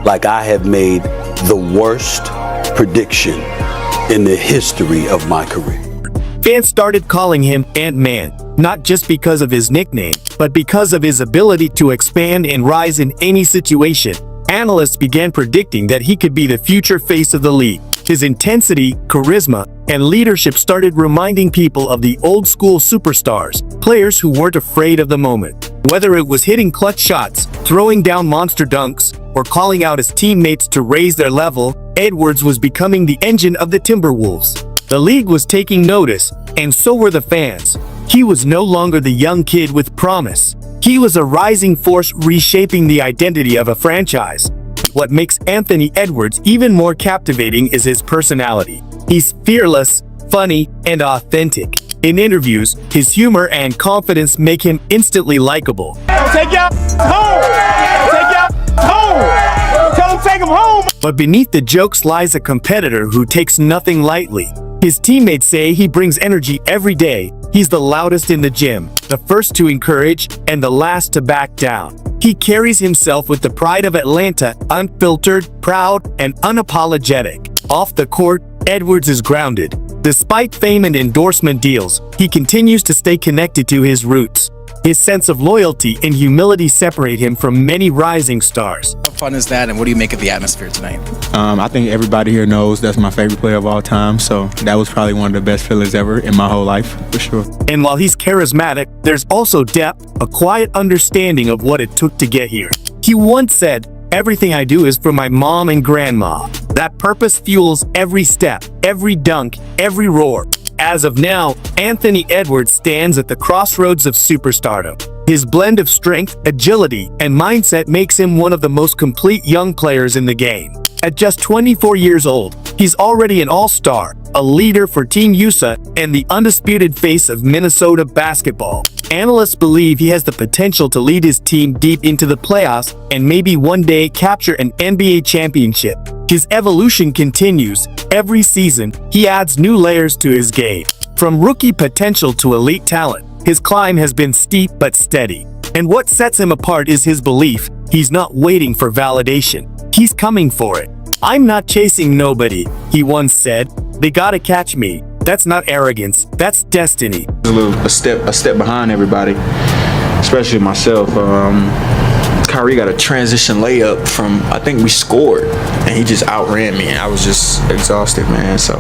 like I have made the worst prediction in the history of my career. Fans started calling him Ant-Man, not just because of his nickname, but because of his ability to expand and rise in any situation. Analysts began predicting that he could be the future face of the league. His intensity, charisma, and leadership started reminding people of the old-school superstars, players who weren't afraid of the moment. Whether it was hitting clutch shots, throwing down monster dunks, or calling out his teammates to raise their level, Edwards was becoming the engine of the Timberwolves. The league was taking notice, and so were the fans. He was no longer the young kid with promise. He was a rising force reshaping the identity of a franchise. What makes Anthony Edwards even more captivating is his personality. He's fearless, funny, and authentic. In interviews, his humor and confidence make him instantly likable. Take him home! Take him home! Tell him take him home! But beneath the jokes lies a competitor who takes nothing lightly. His teammates say he brings energy every day. He's the loudest in the gym, the first to encourage, and the last to back down. He carries himself with the pride of Atlanta, unfiltered, proud, and unapologetic. Off the court, Edwards is grounded. Despite fame and endorsement deals, he continues to stay connected to his roots. His sense of loyalty and humility separate him from many rising stars. How fun is that, and what do you make of the atmosphere tonight? I think everybody here knows that's my favorite player of all time, so that was probably one of the best feelings ever in my whole life, for sure. And while he's charismatic, there's also depth, a quiet understanding of what it took to get here. He once said, "Everything I do is for my mom and grandma." That purpose fuels every step, every dunk, every roar. As of now, Anthony Edwards stands at the crossroads of superstardom. His blend of strength, agility, and mindset makes him one of the most complete young players in the game. At just 24 years old, he's already an all-star, a leader for Team USA, and the undisputed face of Minnesota basketball. Analysts believe he has the potential to lead his team deep into the playoffs and maybe one day capture an NBA championship. His evolution continues. Every season, he adds new layers to his game. From rookie potential to elite talent, his climb has been steep but steady. And what sets him apart is his belief. He's not waiting for validation. He's coming for it. "I'm not chasing nobody," he once said. "They gotta catch me." That's not arrogance, that's destiny. A step behind everybody, especially myself. Kyrie got a transition layup from, I think we scored, and he just outran me, and I was just exhausted, man, so.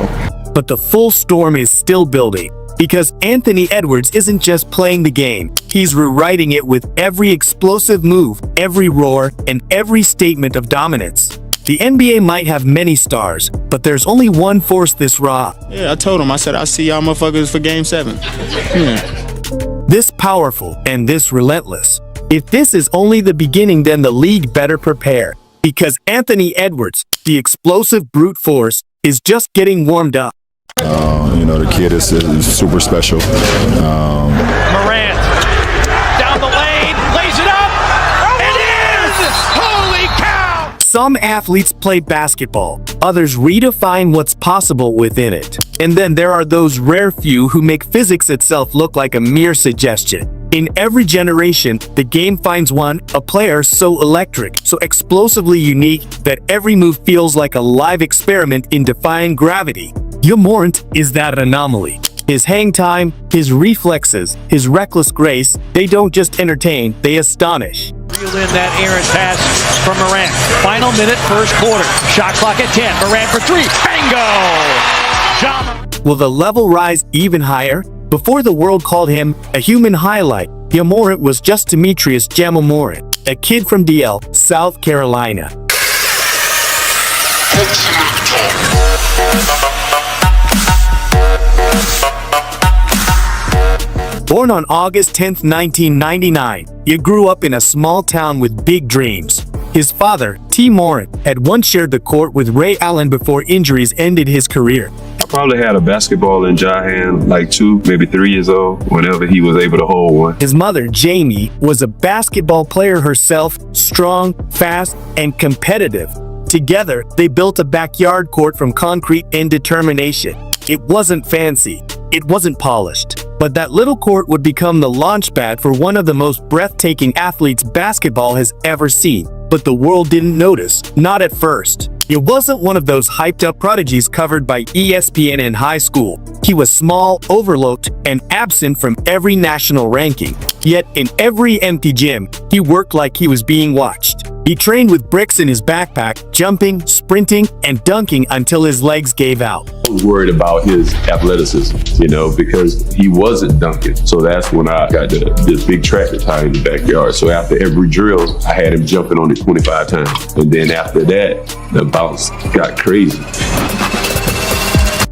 But the full storm is still building, because Anthony Edwards isn't just playing the game, he's rewriting it with every explosive move, every roar, and every statement of dominance. The NBA might have many stars, but there's only one force this raw. Yeah, I told him, I said, "I'll see y'all motherfuckers for Game 7. Yeah. This powerful and this relentless. If this is only the beginning, then the league better prepare, because Anthony Edwards, the explosive brute force, is just getting warmed up. The kid is super special. Morant down the lane, lays it up. It is! Holy cow! Some athletes play basketball, others redefine what's possible within it. And then there are those rare few who make physics itself look like a mere suggestion. In every generation, the game finds one, a player so electric, so explosively unique that every move feels like a live experiment in defying gravity. Morant is that anomaly. His hang time, his reflexes, his reckless grace, they don't just entertain, they astonish. Reel in that errant pass from Morant. Final minute, first quarter. Shot clock at 10. Morant for three. Bingo! Will the level rise even higher? Before the world called him a human highlight, Morant was just Demetrius Morant, a kid from DL, South Carolina. Born on August 10, 1999, he grew up in a small town with big dreams. His father, T. Morant, had once shared the court with Ray Allen before injuries ended his career. I probably had a basketball in my hand like 2, maybe 3 years old, whenever he was able to hold one. His mother, Jamie, was a basketball player herself, strong, fast, and competitive. Together, they built a backyard court from concrete and determination. It wasn't fancy, it wasn't polished, but that little court would become the launchpad for one of the most breathtaking athletes basketball has ever seen. But the world didn't notice, not at first. It wasn't one of those hyped-up prodigies covered by ESPN in high school. He was small, overlooked, and absent from every national ranking. Yet, in every empty gym, he worked like he was being watched. He trained with bricks in his backpack, jumping, sprinting, and dunking until his legs gave out. I was worried about his athleticism, because he wasn't dunking. So that's when I got this big tractor tie in the backyard. So after every drill, I had him jumping on it 25 times. And then after that, the bounce got crazy.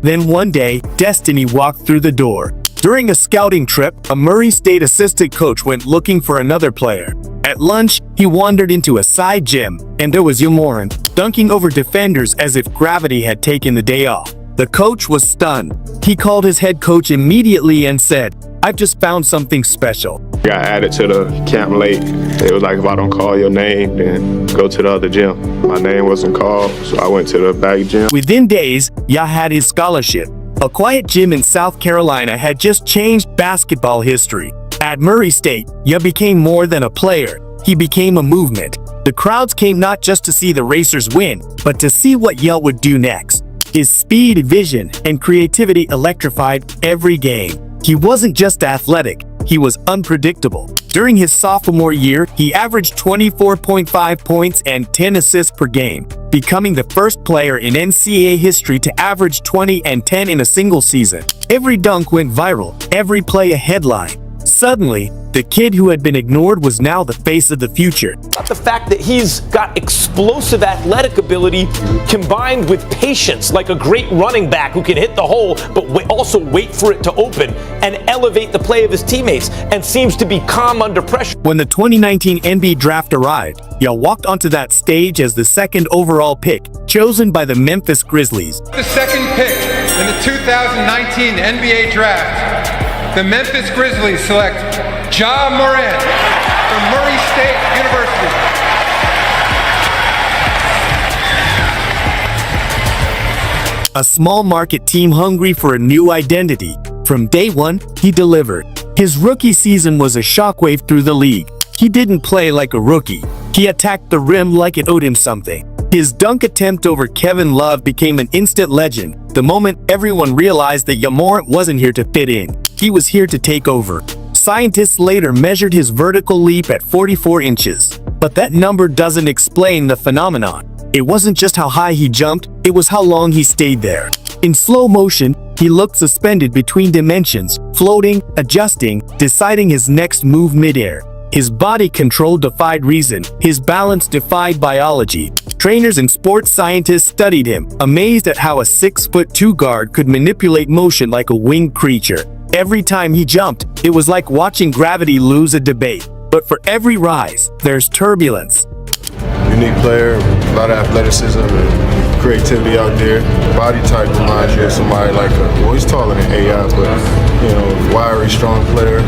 Then one day, destiny walked through the door. During a scouting trip, a Murray State assistant coach went looking for another player. At lunch, he wandered into a side gym, and there was Morant, dunking over defenders as if gravity had taken the day off. The coach was stunned. He called his head coach immediately and said, "I've just found something special." Got added to the camp late. It was like, if I don't call your name, then go to the other gym. My name wasn't called, so I went to the back gym. Within days, Ya had his scholarship. A quiet gym in South Carolina had just changed basketball history. At Murray State, Ya became more than a player. he became a movement. The crowds came not just to see the racers win, but to see what Yell would do next. His speed, vision, and creativity electrified every game. He wasn't just athletic, he was unpredictable. During his sophomore year, he averaged 24.5 points and 10 assists per game, becoming the first player in NCAA history to average 20 and 10 in a single season. Every dunk went viral, every play a headline. Suddenly, the kid who had been ignored was now the face of the future. The fact that he's got explosive athletic ability combined with patience, like a great running back who can hit the hole, but also wait for it to open and elevate the play of his teammates, and seems to be calm under pressure. When the 2019 NBA draft arrived, Yell walked onto that stage as the second overall pick, chosen by the Memphis Grizzlies. The second pick in the 2019 NBA draft, the Memphis Grizzlies select Ja Morant from Murray State University. A small market team hungry for a new identity. From day one, he delivered. His rookie season was a shockwave through the league. He didn't play like a rookie. He attacked the rim like it owed him something. His dunk attempt over Kevin Love became an instant legend the moment everyone realized that Morant wasn't here to fit in. He was here to take over. Scientists later measured his vertical leap at 44 inches. But that number doesn't explain the phenomenon. It wasn't just how high he jumped, it was how long he stayed there. In slow motion, he looked suspended between dimensions, floating, adjusting, deciding his next move midair. His body control defied reason, his balance defied biology. Trainers and sports scientists studied him, amazed at how a 6'2" guard could manipulate motion like a winged creature. Every time he jumped, it was like watching gravity lose a debate. But for every rise, there's turbulence. Unique player, a lot of athleticism and creativity out there. Body type reminds you of somebody like he's taller than AI, but wiry, strong player.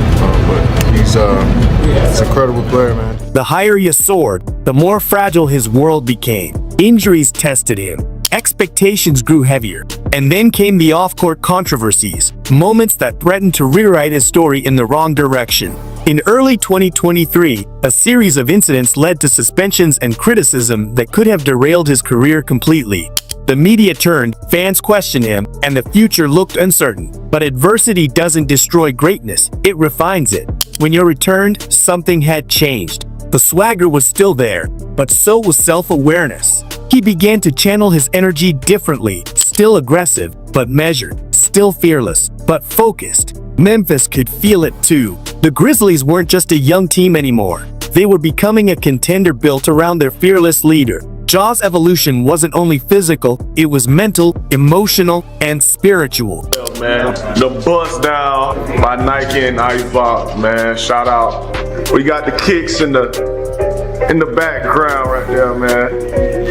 But he's an incredible player, man. The higher you soared, the more fragile his world became. Injuries tested him. Expectations grew heavier. And then came the off-court controversies, moments that threatened to rewrite his story in the wrong direction. In early 2023, a series of incidents led to suspensions and criticism that could have derailed his career completely. The media turned, fans questioned him, and the future looked uncertain. But adversity doesn't destroy greatness, it refines it. When you returned, something had changed. The swagger was still there, but so was self-awareness. He began to channel his energy differently, still aggressive, but measured, still fearless, but focused. Memphis could feel it too. The Grizzlies weren't just a young team anymore. They were becoming a contender built around their fearless leader. Ja's evolution wasn't only physical, it was mental, emotional, and spiritual. Man, the bust down by Nike and Icebox, man. Shout out. We got the kicks in the background right there, man.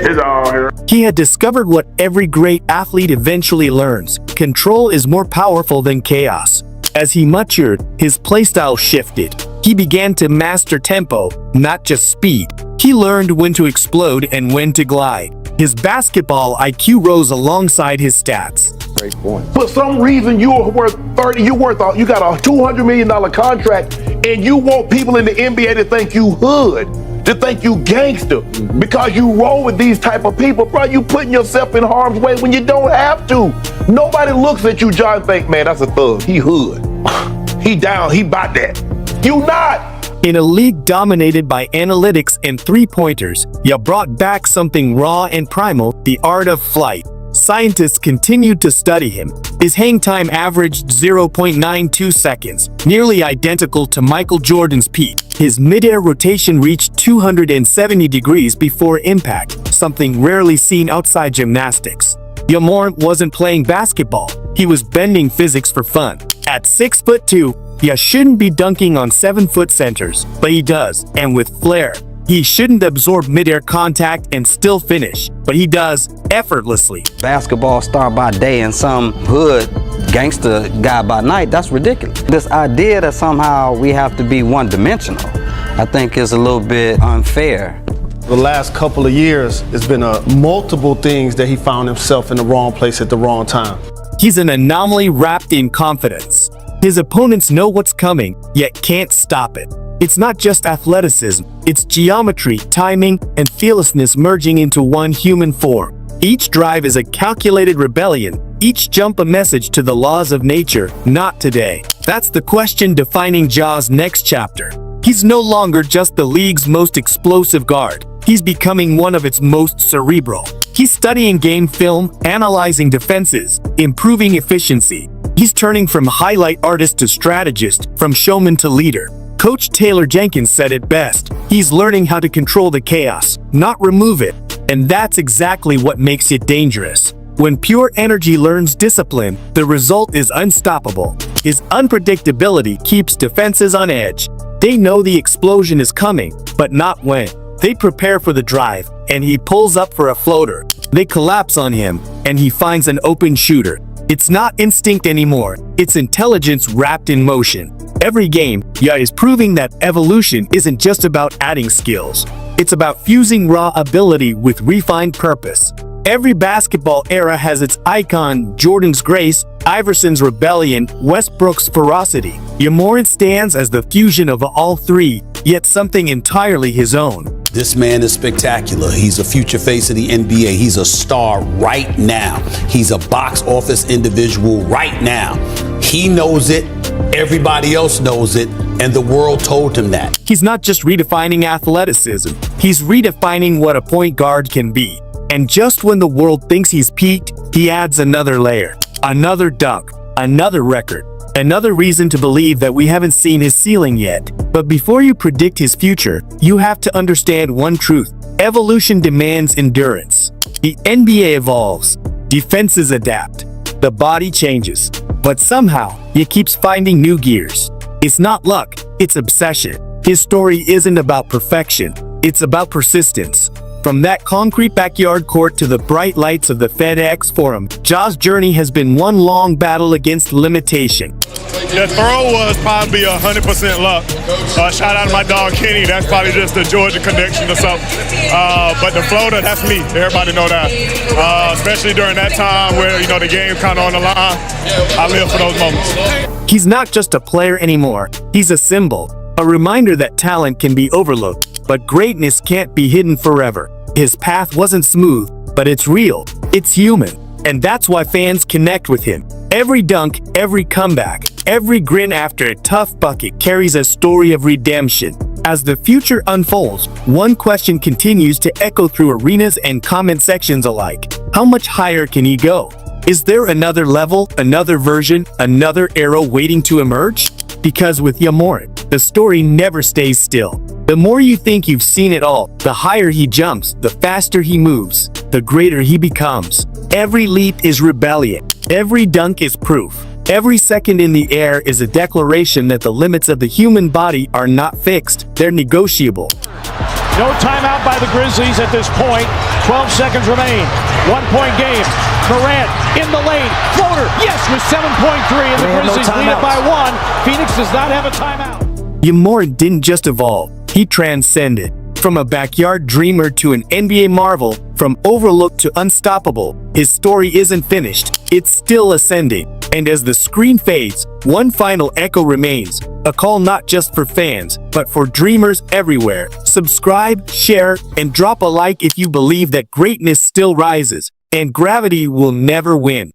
It's all here. He had discovered what every great athlete eventually learns. Control is more powerful than chaos. As he matured, his playstyle shifted. He began to master tempo, not just speed. He learned when to explode and when to glide. His basketball IQ rose alongside his stats. Great point. For some reason, you're worth 30. You got a $200 million contract, and you want people in the NBA to think you hood, to think you gangster, because you roll with these type of people, bro. You putting yourself in harm's way when you don't have to. Nobody looks at you, John, and think, man, that's a thug. He hood. He down. He bout that. You not. In a league dominated by analytics and three-pointers, you brought back something raw and primal, the art of flight. Scientists continued to study him. His hang time averaged 0.92 seconds, nearly identical to Michael Jordan's peak. His mid-air rotation reached 270 degrees before impact, something rarely seen outside gymnastics. Morant wasn't playing basketball. He was bending physics for fun. At 6'2", you shouldn't be dunking on 7-foot centers, but he does, and with flair. He shouldn't absorb mid-air contact and still finish, but he does, effortlessly. Basketball star by day and some hood gangster guy by night, that's ridiculous. This idea that somehow we have to be one-dimensional, I think is a little bit unfair. The last couple of years, it's been multiple things that he found himself in the wrong place at the wrong time. He's an anomaly wrapped in confidence. His opponents know what's coming, yet can't stop it. It's not just athleticism, it's geometry, timing, and fearlessness merging into one human form. Each drive is a calculated rebellion, each jump a message to the laws of nature, not today. That's the question defining Ja's next chapter. He's no longer just the league's most explosive guard. He's becoming one of its most cerebral. He's studying game film, analyzing defenses, improving efficiency. He's turning from highlight artist to strategist, from showman to leader. Coach Taylor Jenkins said it best. He's learning how to control the chaos, not remove it. And that's exactly what makes it dangerous. When pure energy learns discipline, the result is unstoppable. His unpredictability keeps defenses on edge. They know the explosion is coming, but not when. They prepare for the drive, and he pulls up for a floater. They collapse on him, and he finds an open shooter. It's not instinct anymore, it's intelligence wrapped in motion. Every game, Ja is proving that evolution isn't just about adding skills. It's about fusing raw ability with refined purpose. Every basketball era has its icon, Jordan's grace, Iverson's rebellion, Westbrook's ferocity. Morant stands as the fusion of all three, yet something entirely his own. This man is spectacular. He's a future face of the NBA. He's a star right now. He's a box office individual right now. He knows it. Everybody else knows it. And the world told him that. He's not just redefining athleticism. He's redefining what a point guard can be. And just when the world thinks he's peaked, he adds another layer, another dunk, another record, another reason to believe that we haven't seen his ceiling yet. But before you predict his future, you have to understand one truth. Evolution demands endurance. The NBA evolves. Defenses adapt. The body changes. But somehow, he keeps finding new gears. It's not luck, it's obsession. His story isn't about perfection, it's about persistence. From that concrete backyard court to the bright lights of the FedEx Forum, Ja's journey has been one long battle against limitation. The throw was probably 100% luck. Shout out to my dog Kenny. That's probably just the Georgia connection or something. But the floater, that's me. Everybody know that. Especially during that time where the game kind of on the line. I live for those moments. He's not just a player anymore. He's a symbol, a reminder that talent can be overlooked. But greatness can't be hidden forever. His path wasn't smooth, but it's real, it's human, and that's why fans connect with him. Every dunk, every comeback, every grin after a tough bucket carries a story of redemption. As the future unfolds, one question continues to echo through arenas and comment sections alike. How much higher can he go? Is there another level, another version, another era waiting to emerge? Because with Morant, the story never stays still. The more you think you've seen it all, the higher he jumps, the faster he moves, the greater he becomes. Every leap is rebellion. Every dunk is proof. Every second in the air is a declaration that the limits of the human body are not fixed, they're negotiable. No timeout by the Grizzlies at this point. 12 seconds remain. 1-point game. Morant in the lane. Floater. Yes, with 7.3. And the Grizzlies lead it by 1. Phoenix does not have a timeout. Morant didn't just evolve. He transcended. From a backyard dreamer to an NBA marvel, from overlooked to unstoppable, his story isn't finished. It's still ascending. And as the screen fades, one final echo remains. A call not just for fans, but for dreamers everywhere. Subscribe, share, and drop a like if you believe that greatness still rises, and gravity will never win.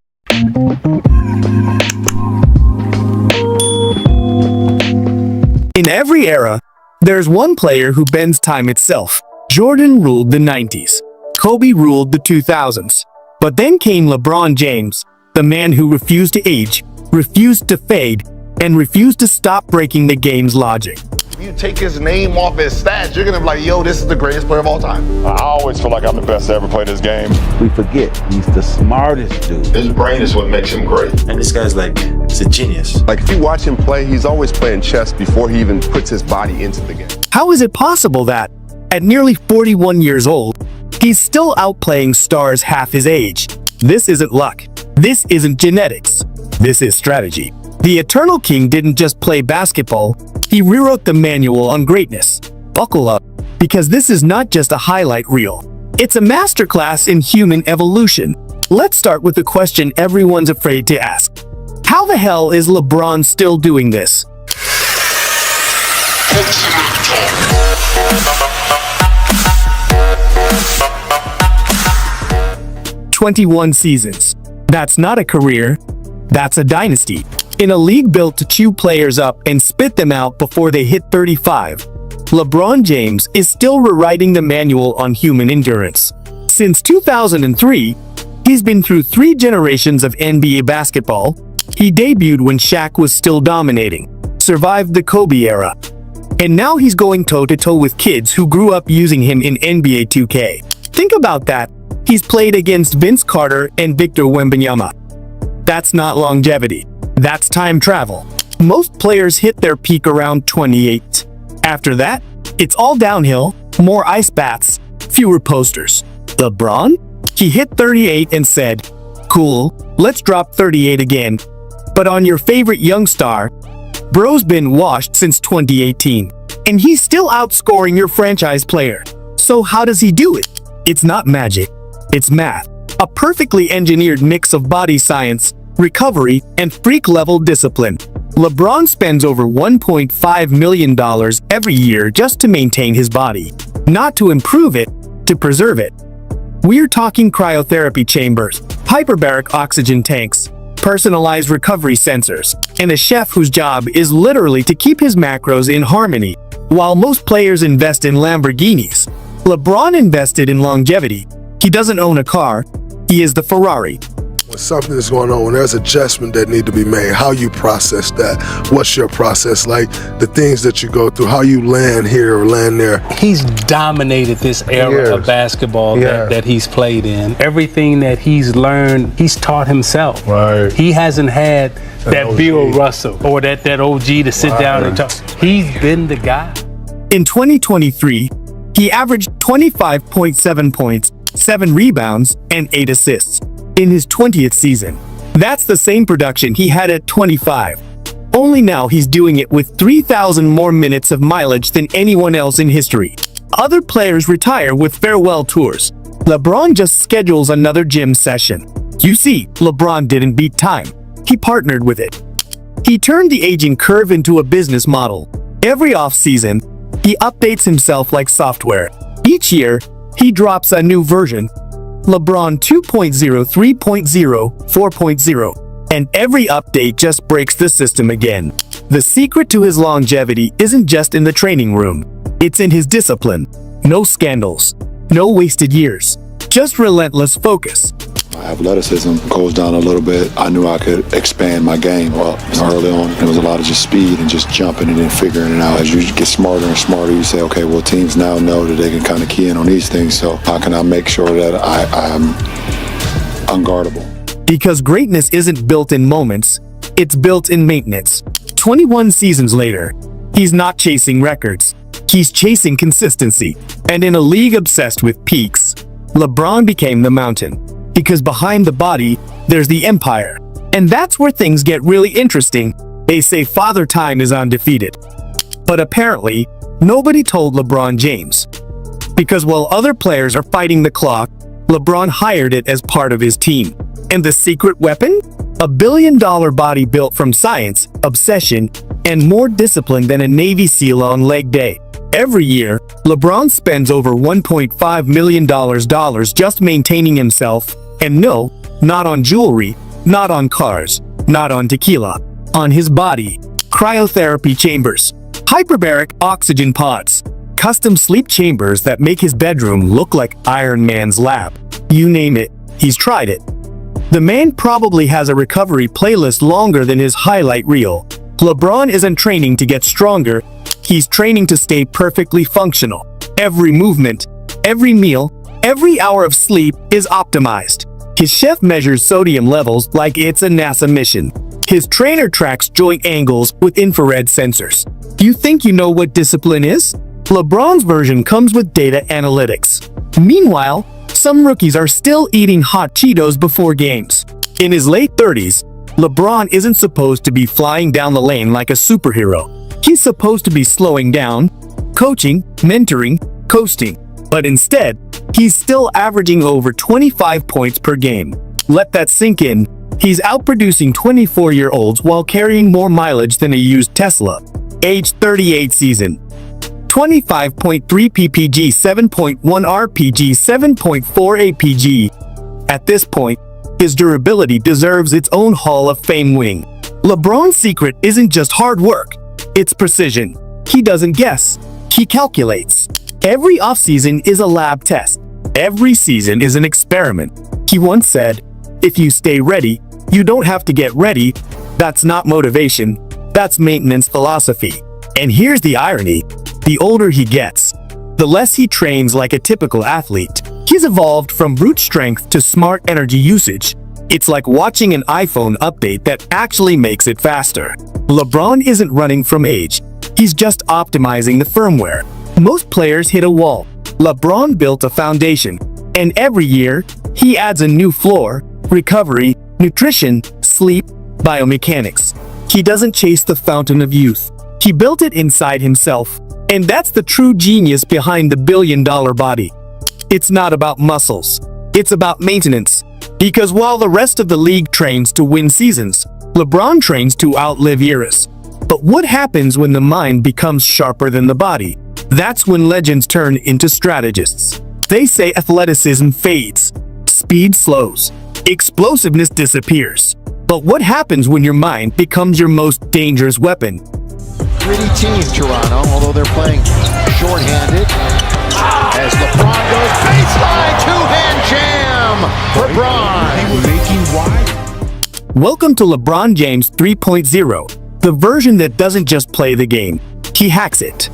In every era, there's one player who bends time itself. Jordan ruled the 90s. Kobe ruled the 2000s. But then came LeBron James, the man who refused to age, refused to fade, and refused to stop breaking the game's logic. If you take his name off his stats, you're gonna be like, yo, this is the greatest player of all time. I always feel like I'm the best to ever play this game. We forget he's the smartest dude. His brain is what makes him great. And this guy's he's a genius. Like, if you watch him play, he's always playing chess before he even puts his body into the game. How is it possible that, at nearly 41 years old, he's still outplaying stars half his age? This isn't luck. This isn't genetics. This is strategy. The Eternal King didn't just play basketball, he rewrote the manual on greatness. Buckle up, because this is not just a highlight reel. It's a masterclass in human evolution. Let's start with the question everyone's afraid to ask. How the hell is LeBron still doing this? "21 seasons. That's not a career. That's a dynasty. In a league built to chew players up and spit them out before they hit 35, LeBron James is still rewriting the manual on human endurance. Since 2003, he's been through 3 generations of NBA basketball. He debuted when Shaq was still dominating, survived the Kobe era, and now he's going toe-to-toe with kids who grew up using him in NBA 2K. Think about that. He's played against Vince Carter and Victor Wembanyama. That's not longevity. That's time travel. Most players hit their peak around 28. After that, it's all downhill, more ice baths, fewer posters. LeBron? He hit 38 and said, "Cool, let's drop 38 again." But on your favorite young star, bro's been washed since 2018. And he's still outscoring your franchise player. So how does he do it? It's not magic. It's math. A perfectly engineered mix of body science, recovery, and freak-level discipline. LeBron spends over $1.5 million every year just to maintain his body. Not to improve it, to preserve it. We're talking cryotherapy chambers, hyperbaric oxygen tanks, personalized recovery sensors, and a chef whose job is literally to keep his macros in harmony. While most players invest in Lamborghinis, LeBron invested in longevity. He doesn't own a car, he is the Ferrari. When something is going on, when there's adjustment that need to be made, how you process that, what's your process like, the things that you go through, how you land here or land there. He's dominated this era of basketball that he's played in. Everything that he's learned, he's taught himself. Right. He hasn't had that Bill Russell or that OG to sit down and talk. He's been the guy. In 2023, he averaged 25.7 points, 7 rebounds, and 8 assists in his 20th season. That's the same production he had at 25. Only now he's doing it with 3,000 more minutes of mileage than anyone else in history. Other players retire with farewell tours. LeBron just schedules another gym session. You see, LeBron didn't beat time. He partnered with it. He turned the aging curve into a business model. Every off-season, he updates himself like software. Each year, he drops a new version. LeBron 2.0, 3.0, 4.0, and every update just breaks the system again. The secret to his longevity isn't just in the training room. It's in his discipline. No scandals. No wasted years. Just relentless focus. My athleticism goes down a little bit. I knew I could expand my game up early on. There was a lot of just speed and just jumping and then figuring it out. As you get smarter and smarter, you say, okay, well, teams now know that they can kind of key in on these things. So how can I make sure that I'm unguardable? Because greatness isn't built in moments, it's built in maintenance. 21 seasons later, he's not chasing records. He's chasing consistency. And in a league obsessed with peaks, LeBron became the mountain. Because behind the body, there's the empire. And that's where things get really interesting. They say Father Time is undefeated. But apparently, nobody told LeBron James. Because while other players are fighting the clock, LeBron hired it as part of his team. And the secret weapon? A billion-dollar body built from science, obsession, and more discipline than a Navy SEAL on leg day. Every year, LeBron spends over $1.5 million just maintaining himself. And no, not on jewelry, not on cars, not on tequila. On his body. Cryotherapy chambers. Hyperbaric oxygen pods. Custom sleep chambers that make his bedroom look like Iron Man's lab. You name it, he's tried it. The man probably has a recovery playlist longer than his highlight reel. LeBron isn't training to get stronger. He's training to stay perfectly functional. Every movement, every meal, every hour of sleep is optimized. His chef measures sodium levels like it's a NASA mission. His trainer tracks joint angles with infrared sensors. You think you know what discipline is? LeBron's version comes with data analytics. Meanwhile, some rookies are still eating hot Cheetos before games. In his late 30s, LeBron isn't supposed to be flying down the lane like a superhero. He's supposed to be slowing down, coaching, mentoring, coasting. But instead, he's still averaging over 25 points per game. Let that sink in. He's outproducing 24-year-olds while carrying more mileage than a used Tesla. Age 38 season. 25.3 ppg, 7.1 rpg, 7.4 apg. At this point, his durability deserves its own Hall of Fame wing. LeBron's secret isn't just hard work, it's precision. He doesn't guess, he calculates. Every offseason is a lab test. Every season is an experiment. He once said, "If you stay ready, you don't have to get ready." That's not motivation, that's maintenance philosophy. And here's the irony. The older he gets, the less he trains like a typical athlete. He's evolved from brute strength to smart energy usage. It's like watching an iPhone update that actually makes it faster. LeBron isn't running from age. He's just optimizing the firmware. Most players hit a wall. LeBron built a foundation. And every year, he adds a new floor: recovery, nutrition, sleep, biomechanics. He doesn't chase the fountain of youth. He built it inside himself. And that's the true genius behind the billion-dollar body. It's not about muscles. It's about maintenance. Because while the rest of the league trains to win seasons, LeBron trains to outlive eras. But what happens when the mind becomes sharper than the body? That's when legends turn into strategists. They say athleticism fades, speed slows, explosiveness disappears. But what happens when your mind becomes your most dangerous weapon? Gritty team, Toronto, although they're playing shorthanded. As LeBron goes baseline, two-hand jam for Bron. Making wide. Welcome to LeBron James 3.0, the version that doesn't just play the game, he hacks it.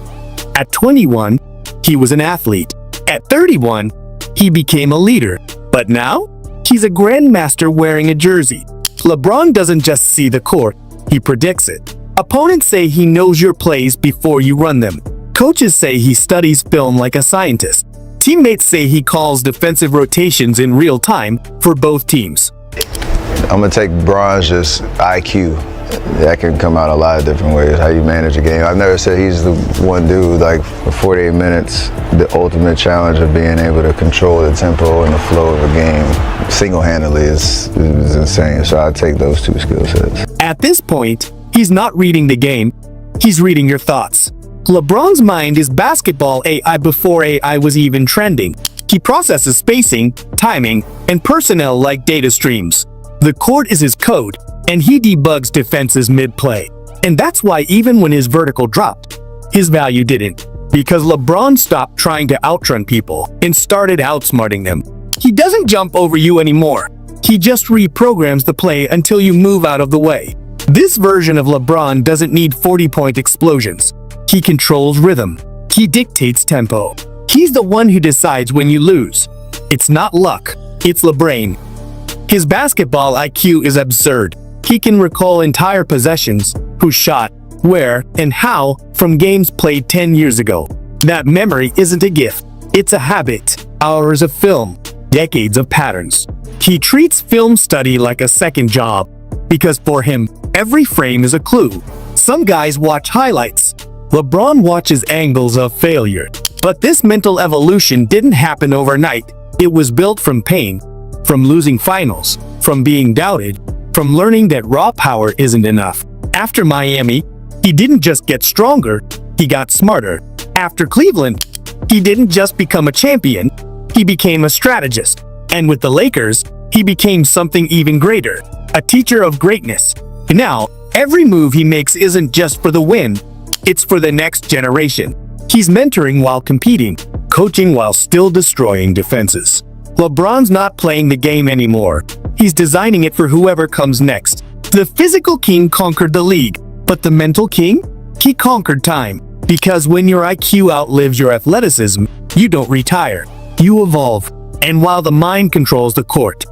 At 21, he was an athlete. At 31, he became a leader. But now, he's a grandmaster wearing a jersey. LeBron doesn't just see the court, he predicts it. Opponents say he knows your plays before you run them. Coaches say he studies film like a scientist. Teammates say he calls defensive rotations in real time for both teams. I'm gonna take Bron's just IQ. That can come out a lot of different ways, how you manage a game. I've never said he's the one dude, like for 48 minutes, the ultimate challenge of being able to control the tempo and the flow of a game single-handedly is insane. So I'd take those two skill sets. At this point, he's not reading the game, he's reading your thoughts. LeBron's mind is basketball AI before AI was even trending. He processes spacing, timing, and personnel like data streams. The court is his code, and he debugs defenses mid-play. And that's why even when his vertical dropped, his value didn't. Because LeBron stopped trying to outrun people and started outsmarting them. He doesn't jump over you anymore. He just reprograms the play until you move out of the way. This version of LeBron doesn't need 40-point explosions. He controls rhythm. He dictates tempo. He's the one who decides when you lose. It's not luck, it's LeBron. His basketball IQ is absurd. He can recall entire possessions, who shot, where, and how, from games played 10 years ago. That memory isn't a gift, it's a habit. Hours of film, decades of patterns. He treats film study like a second job, because for him, every frame is a clue. Some guys watch highlights. LeBron watches angles of failure. But this mental evolution didn't happen overnight. It was built from pain, from losing finals, from being doubted, from learning that raw power isn't enough. After Miami, he didn't just get stronger, he got smarter. After Cleveland, he didn't just become a champion, he became a strategist. And with the Lakers, he became something even greater, a teacher of greatness. Now, every move he makes isn't just for the win, it's for the next generation. He's mentoring while competing, coaching while still destroying defenses. LeBron's not playing the game anymore. He's designing it for whoever comes next. The physical king conquered the league, but the mental king? He conquered time. Because when your IQ outlives your athleticism, you don't retire. You evolve. And while the mind controls the court,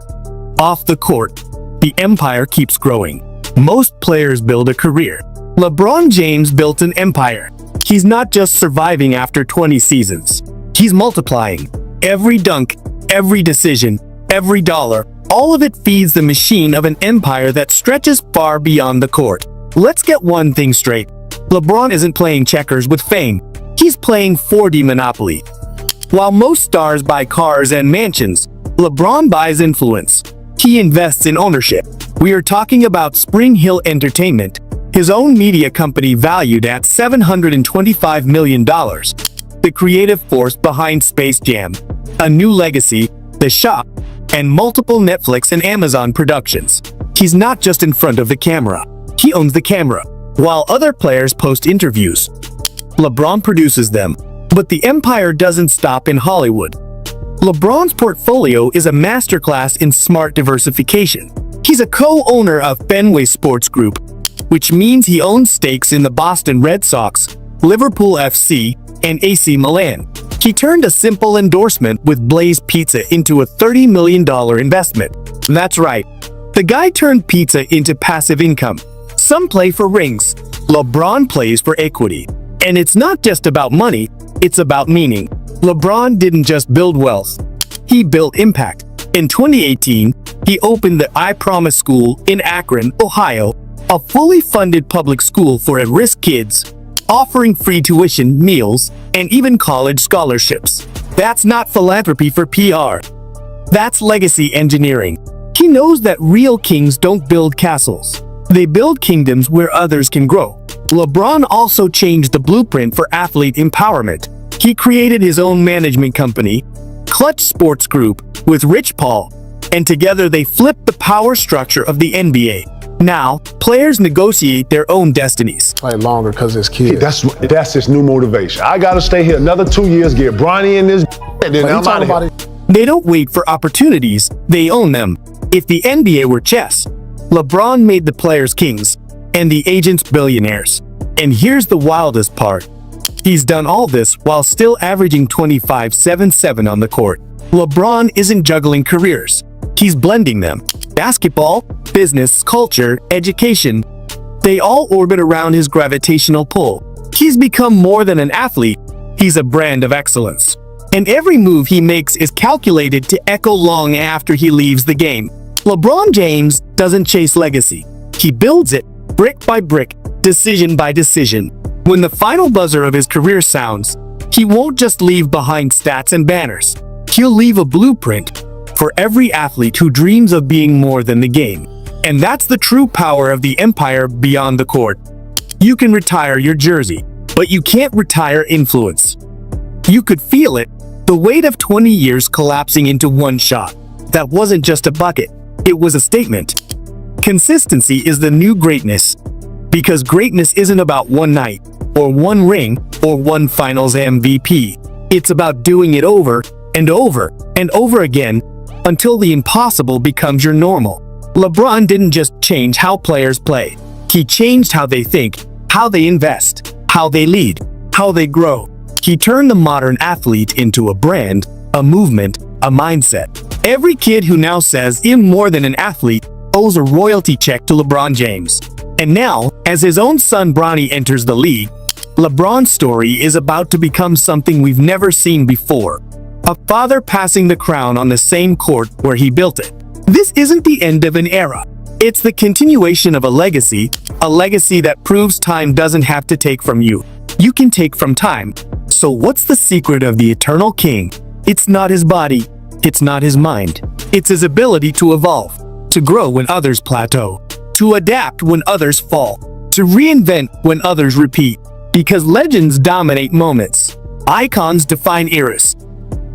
off the court, the empire keeps growing. Most players build a career. LeBron James built an empire. He's not just surviving after 20 seasons. He's multiplying. Every dunk, every decision, every dollar, all of it feeds the machine of an empire that stretches far beyond the court. Let's get one thing straight. LeBron isn't playing checkers with fame. He's playing 4D Monopoly. While most stars buy cars and mansions, LeBron buys influence. He invests in ownership. We are talking about Spring Hill Entertainment, his own media company valued at $725 million, the creative force behind Space Jam, A New Legacy, The Shop, and multiple Netflix and Amazon productions. He's not just in front of the camera. He owns the camera, while other players post interviews. LeBron produces them, but the empire doesn't stop in Hollywood. LeBron's portfolio is a masterclass in smart diversification. He's a co-owner of Fenway Sports Group, which means he owns stakes in the Boston Red Sox, Liverpool FC, and AC Milan. He turned a simple endorsement with Blaze Pizza into a $30 million investment. That's right, the guy turned pizza into passive income. Some play for rings. LeBron plays for equity. And it's not just about money, it's about meaning. LeBron didn't just build wealth, he built impact. In 2018, he opened the I Promise School in Akron, Ohio, a fully funded public school for at-risk kids, offering free tuition, meals, and even college scholarships. That's not philanthropy for PR. That's legacy engineering. He knows that real kings don't build castles. They build kingdoms where others can grow. LeBron also changed the blueprint for athlete empowerment. He created his own management company, Clutch Sports Group, with Rich Paul, and together they flipped the power structure of the NBA. Now, players negotiate their own destinies. Play longer because it's kids. That's his new motivation. I gotta stay here another 2 years, get Bronny in this, and then I'm out of here. They don't wait for opportunities, they own them. If the NBA were chess, LeBron made the players kings, and the agents billionaires. And here's the wildest part. He's done all this while still averaging 25-7-7 on the court. LeBron isn't juggling careers. He's blending them. Basketball, business, culture, education. They all orbit around his gravitational pull. He's become more than an athlete. He's a brand of excellence. And every move he makes is calculated to echo long after he leaves the game. LeBron James doesn't chase legacy. He builds it, brick by brick, decision by decision. When the final buzzer of his career sounds, he won't just leave behind stats and banners. He'll leave a blueprint for every athlete who dreams of being more than the game. And that's the true power of the empire beyond the court. You can retire your jersey, but you can't retire influence. You could feel it, the weight of 20 years collapsing into one shot. That wasn't just a bucket, it was a statement. Consistency is the new greatness, because greatness isn't about one night, or one ring, or one finals MVP. It's about doing it over and over and over again until the impossible becomes your normal. LeBron didn't just change how players play. He changed how they think, how they invest, how they lead, how they grow. He turned the modern athlete into a brand, a movement, a mindset. Every kid who now says I'm more than an athlete owes a royalty check to LeBron James. And now, as his own son Bronny enters the league, LeBron's story is about to become something we've never seen before. A father passing the crown on the same court where he built it. This isn't the end of an era. It's the continuation of a legacy that proves time doesn't have to take from you. You can take from time. So what's the secret of the eternal king? It's not his body. It's not his mind. It's his ability to evolve, to grow when others plateau, to adapt when others fall, to reinvent when others repeat. Because legends dominate moments. Icons define eras.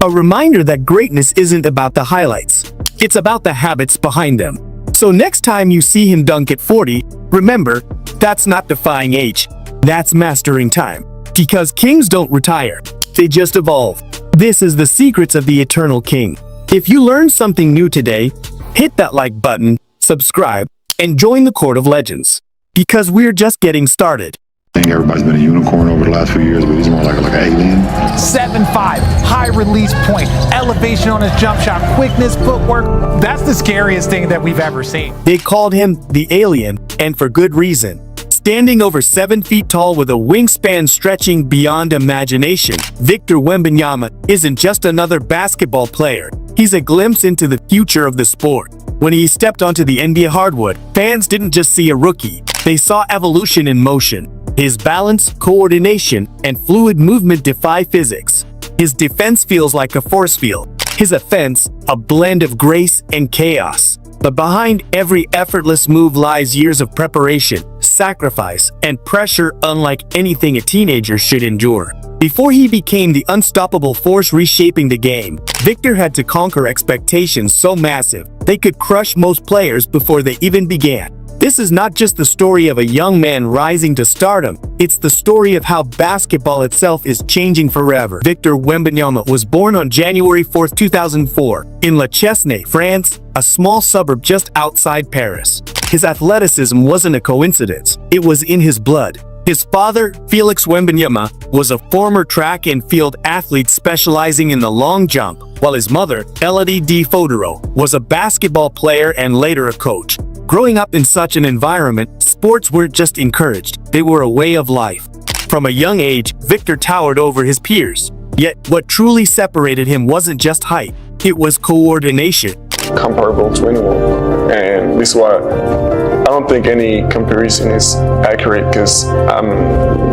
A reminder that greatness isn't about the highlights. It's about the habits behind them. So next time you see him dunk at 40, remember, that's not defying age. That's mastering time. Because kings don't retire. They just evolve. This is the secrets of the eternal king. If you learned something new today, hit that like button, subscribe, and join the Court of Legends. Because we're just getting started. I think everybody's been a unicorn over the last few years, but he's more like an alien. 7'5", high release point, elevation on his jump shot, quickness, footwork. That's the scariest thing that we've ever seen. They called him the alien, and for good reason. Standing over 7 feet tall with a wingspan stretching beyond imagination, Victor Wembanyama isn't just another basketball player. He's a glimpse into the future of the sport. When he stepped onto the NBA hardwood, fans didn't just see a rookie. They saw evolution in motion. His balance, coordination, and fluid movement defy physics. His defense feels like a force field. His offense, a blend of grace and chaos. But behind every effortless move lies years of preparation, sacrifice, and pressure unlike anything a teenager should endure. Before he became the unstoppable force reshaping the game, Victor had to conquer expectations so massive they could crush most players before they even began. This is not just the story of a young man rising to stardom, it's the story of how basketball itself is changing forever. Victor Wembanyama was born on January 4, 2004, in La Chesnay, France, a small suburb just outside Paris. His athleticism wasn't a coincidence, it was in his blood. His father, Felix Wembanyama, was a former track and field athlete specializing in the long jump, while his mother, Elodie Di Fodero, was a basketball player and later a coach. Growing up in such an environment, sports weren't just encouraged, they were a way of life. From a young age, Victor towered over his peers. Yet, what truly separated him wasn't just height, it was coordination. Comparable to anyone, and this is why I don't think any comparison is accurate, because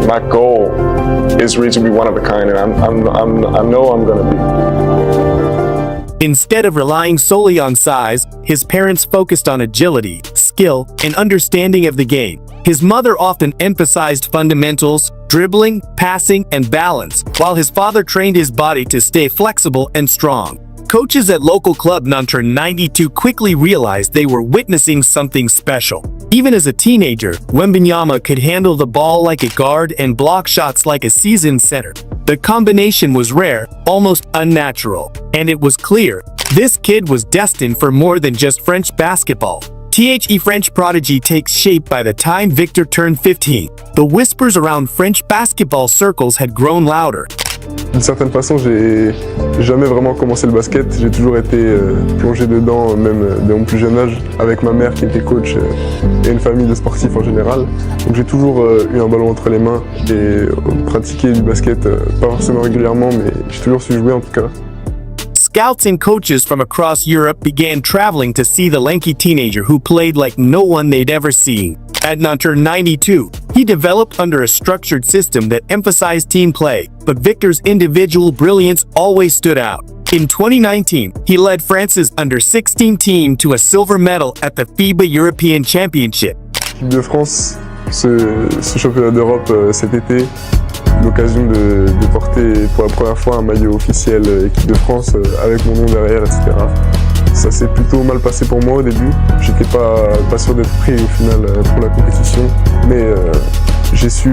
my goal is really to be one of a kind, and I know I'm gonna be. Instead of relying solely on size, his parents focused on agility, skill, and understanding of the game. His mother often emphasized fundamentals, dribbling, passing, and balance, while his father trained his body to stay flexible and strong. Coaches at local club Nanter 92 quickly realized they were witnessing something special. Even as a teenager, Wembanyama could handle the ball like a guard and block shots like a seasoned center. The combination was rare, almost unnatural, and it was clear, this kid was destined for more than just French basketball. The French prodigy takes shape by the time Victor turned 15. The whispers around French basketball circles had grown louder. D'une certaine façon, j'ai jamais vraiment commencé le basket. J'ai toujours été plongé dedans, même dès mon plus jeune âge, avec ma mère qui était coach et une famille de sportifs en général. Donc j'ai toujours eu un ballon entre les mains et pratiqué du basket, pas forcément régulièrement, mais j'ai toujours su jouer en tout cas. Scouts and coaches from across Europe began traveling to see the lanky teenager who played like no one they'd ever seen. At Nanter 92, he developed under a structured system that emphasized team play, but Victor's individual brilliance always stood out. In 2019, he led France's under-16 team to a silver medal at the FIBA European Championship. L'équipe de France, ce championnat d'Europe cet été, l'occasion de porter pour la première fois un maillot officiel équipe de France avec mon nom derrière, etc. Ça s'est plutôt mal passé pour moi au début. J'étais pas sûr d'être pris au final pour la compétition, mais j'ai su,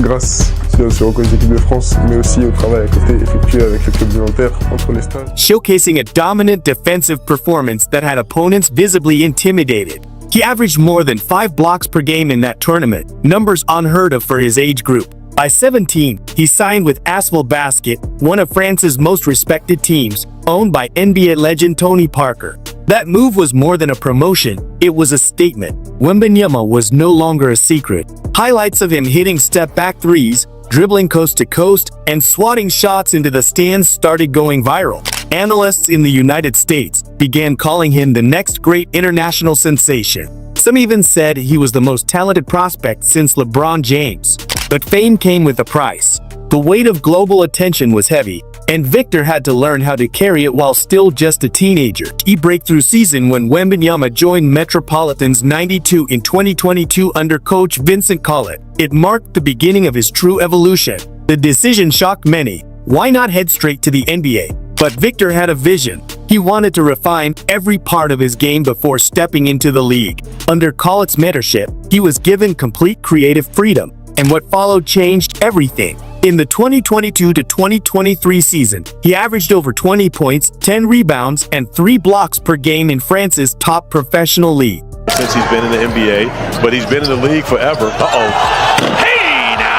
grâce aux causes d'équipe de France, mais aussi au travail à côté effectué avec le club du Nanterre entre les stages. Showcasing a dominant defensive performance that had opponents visibly intimidated. He averaged more than 5 blocks per game in that tournament, numbers unheard of for his age group. By 17, he signed with Asvel Basket, one of France's most respected teams, owned by NBA legend Tony Parker. That move was more than a promotion, it was a statement. Wembanyama was no longer a secret. Highlights of him hitting step-back threes, dribbling coast to coast, and swatting shots into the stands started going viral. Analysts in the United States began calling him the next great international sensation. Some even said he was the most talented prospect since LeBron James. But fame came with a price. The weight of global attention was heavy, and Victor had to learn how to carry it while still just a teenager. A breakthrough season when Wembanyama joined Metropolitans 92 in 2022 under coach Vincent Collet. It marked the beginning of his true evolution. The decision shocked many. Why not head straight to the NBA? But Victor had a vision. He wanted to refine every part of his game before stepping into the league. Under Collett's mentorship, he was given complete creative freedom. And what followed changed everything. In the 2022-2023 season, he averaged over 20 points, 10 rebounds, and 3 blocks per game in France's top professional league. Since he's been in the NBA, but he's been in the league forever. Hey, now!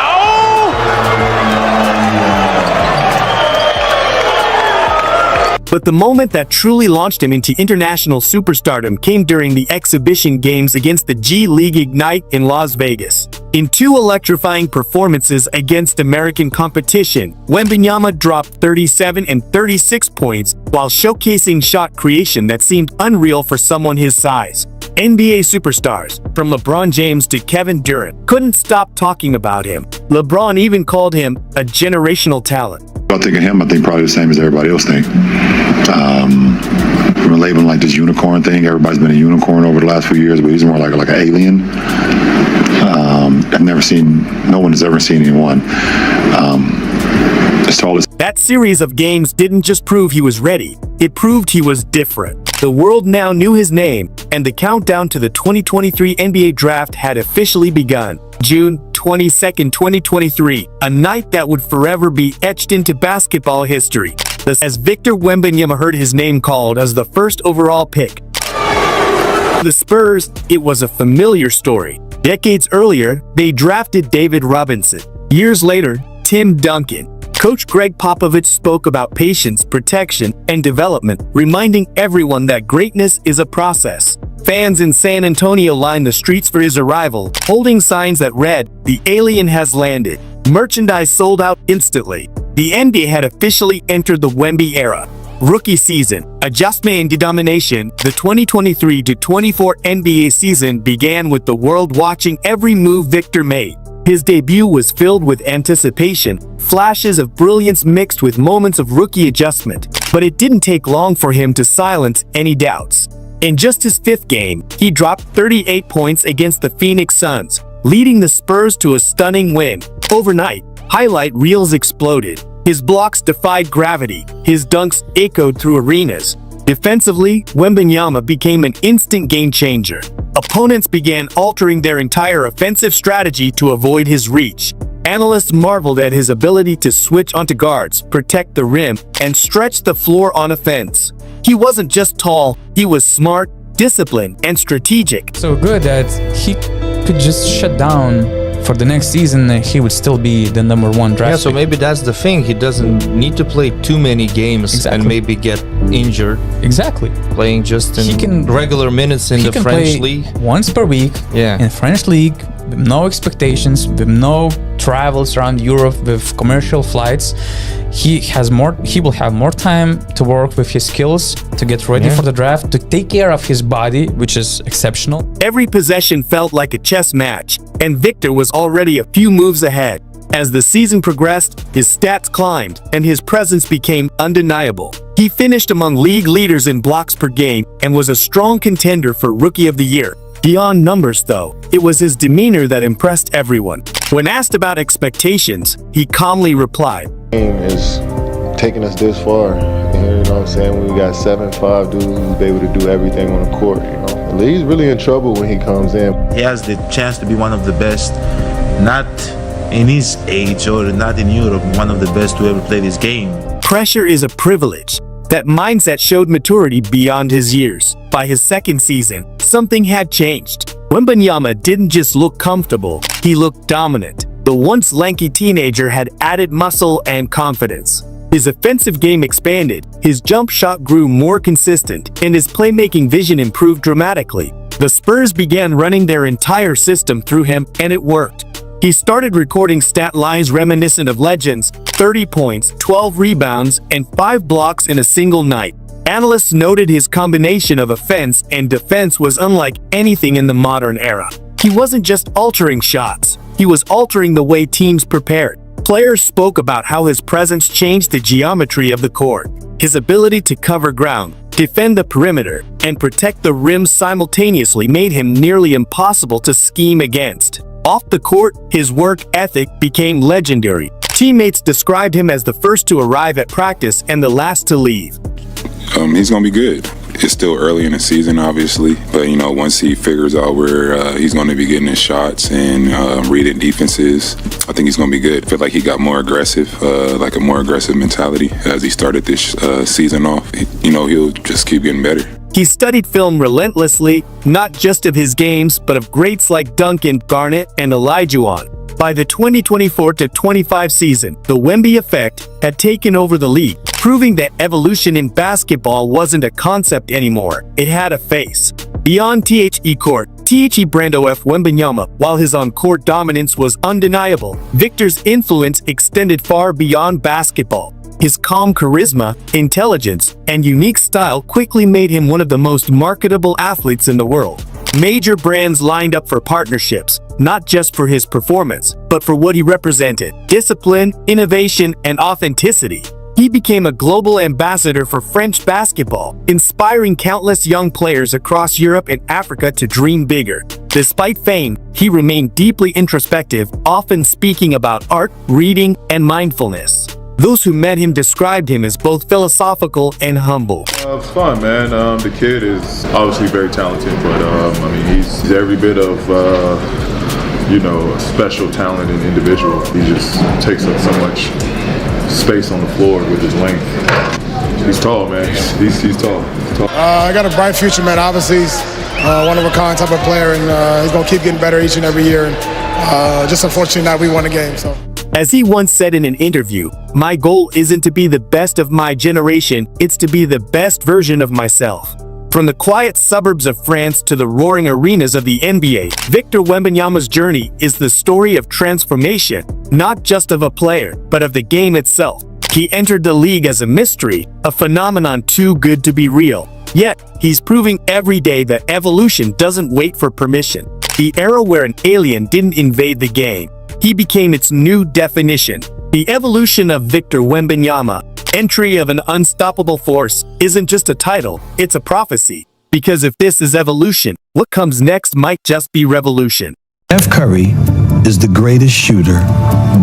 But the moment that truly launched him into international superstardom came during the exhibition games against the G League Ignite in Las Vegas. In 2 electrifying performances against American competition, Wembanyama dropped 37 and 36 points while showcasing shot creation that seemed unreal for someone his size. NBA superstars, from LeBron James to Kevin Durant, couldn't stop talking about him. LeBron even called him a generational talent. I think of him, I think probably the same as everybody else think. From a labeling like this unicorn thing. Everybody's been a unicorn over the last few years, but he's more like an alien. I've never seen, no one has ever seen anyone as tall as. That series of games didn't just prove he was ready, it proved he was different. The world now knew his name, and the countdown to the 2023 NBA Draft had officially begun. June 22nd, 2023, a night that would forever be etched into basketball history. As Victor Wembanyama heard his name called as the first overall pick. The Spurs, it was a familiar story. Decades earlier, they drafted David Robinson. Years later, Tim Duncan. Coach Greg Popovich spoke about patience, protection, and development, reminding everyone that greatness is a process. Fans in San Antonio lined the streets for his arrival, holding signs that read, "The alien has landed." Merchandise sold out instantly. The NBA had officially entered the Wemby era. Rookie season, adjustment and domination. The 2023-24 NBA season began with the world watching every move Victor made. His debut was filled with anticipation, flashes of brilliance mixed with moments of rookie adjustment. But it didn't take long for him to silence any doubts. In just his fifth game, he dropped 38 points against the Phoenix Suns, leading the Spurs to a stunning win. Overnight, highlight reels exploded. His blocks defied gravity. His dunks echoed through arenas. Defensively, Wembanyama became an instant game changer. Opponents began altering their entire offensive strategy to avoid his reach. Analysts marveled at his ability to switch onto guards, protect the rim, and stretch the floor on offense. He wasn't just tall, he was smart, disciplined, and strategic. So good that he could just shut down. For the next season, he would still be the #1 draft. Yeah, so maybe that's the thing. He doesn't need to play too many games and maybe get injured. Exactly. Playing just in regular minutes in the French league. Once per week. Yeah. In French league, with no expectations, with no travels around Europe, with commercial flights. He will have more time to work with his skills, to get ready for the draft, to take care of his body, which is exceptional. Every possession felt like a chess match, and Victor was already a few moves ahead. As the season progressed, his stats climbed, and his presence became undeniable. He finished among league leaders in blocks per game and was a strong contender for Rookie of the Year. Beyond numbers, though, it was his demeanor that impressed everyone. When asked about expectations, he calmly replied, "Game is taking us this far. You know what I'm saying? We got 7'5" dudes who's able to do everything on the court. You know, the league's really in trouble when he comes in. He has the chance to be one of the best, not in his age or not in Europe, one of the best to ever play this game." Pressure is a privilege. That mindset showed maturity beyond his years. By his second season, something had changed. Wembanyama didn't just look comfortable, he looked dominant. The once lanky teenager had added muscle and confidence. His offensive game expanded, his jump shot grew more consistent, and his playmaking vision improved dramatically. The Spurs began running their entire system through him, and it worked. He started recording stat lines reminiscent of legends, 30 points, 12 rebounds, and 5 blocks in a single night. Analysts noted his combination of offense and defense was unlike anything in the modern era. He wasn't just altering shots, he was altering the way teams prepared. Players spoke about how his presence changed the geometry of the court. His ability to cover ground, defend the perimeter, and protect the rim simultaneously made him nearly impossible to scheme against. Off the court, his work ethic became legendary. Teammates described him as the first to arrive at practice and the last to leave. He's going to be good. It's still early in the season, obviously, but once he figures out where he's going to be getting his shots and reading defenses, I think he's going to be good. I feel like he got more aggressive, like a more aggressive mentality as he started this season off. He'll just keep getting better. He studied film relentlessly, not just of his games, but of greats like Duncan, Garnett, and Olajuwon. By the 2024-25 season, the Wemby effect had taken over the league, proving that evolution in basketball wasn't a concept anymore, it had a face. Beyond THE court, THE Brando F. Wembanyama, while his on-court dominance was undeniable, Victor's influence extended far beyond basketball. His calm charisma, intelligence, and unique style quickly made him one of the most marketable athletes in the world. Major brands lined up for partnerships, not just for his performance, but for what he represented: discipline, innovation, and authenticity. He became a global ambassador for French basketball, inspiring countless young players across Europe and Africa to dream bigger. Despite fame, he remained deeply introspective, often speaking about art, reading, and mindfulness. Those who met him described him as both philosophical and humble. It's fun, man. The kid is obviously very talented, but I mean, he's every bit of a special talent and individual. He just takes up so much space on the floor with his length. He's tall, man. He's tall. I got a bright future, man. Obviously, he's one of a kind type of player, and he's gonna keep getting better each and every year. And just unfortunately, that we won a game. So. As he once said in an interview, "My goal isn't to be the best of my generation, it's to be the best version of myself." From the quiet suburbs of France to the roaring arenas of the NBA, Victor Wembanyama's journey is the story of transformation, not just of a player, but of the game itself. He entered the league as a mystery, a phenomenon too good to be real. Yet, he's proving every day that evolution doesn't wait for permission. The era where an alien didn't invade the game. He became its new definition. The evolution of Victor Wembanyama, entry of an unstoppable force, isn't just a title, it's a prophecy. Because if this is evolution, what comes next might just be revolution. Steph Curry is the greatest shooter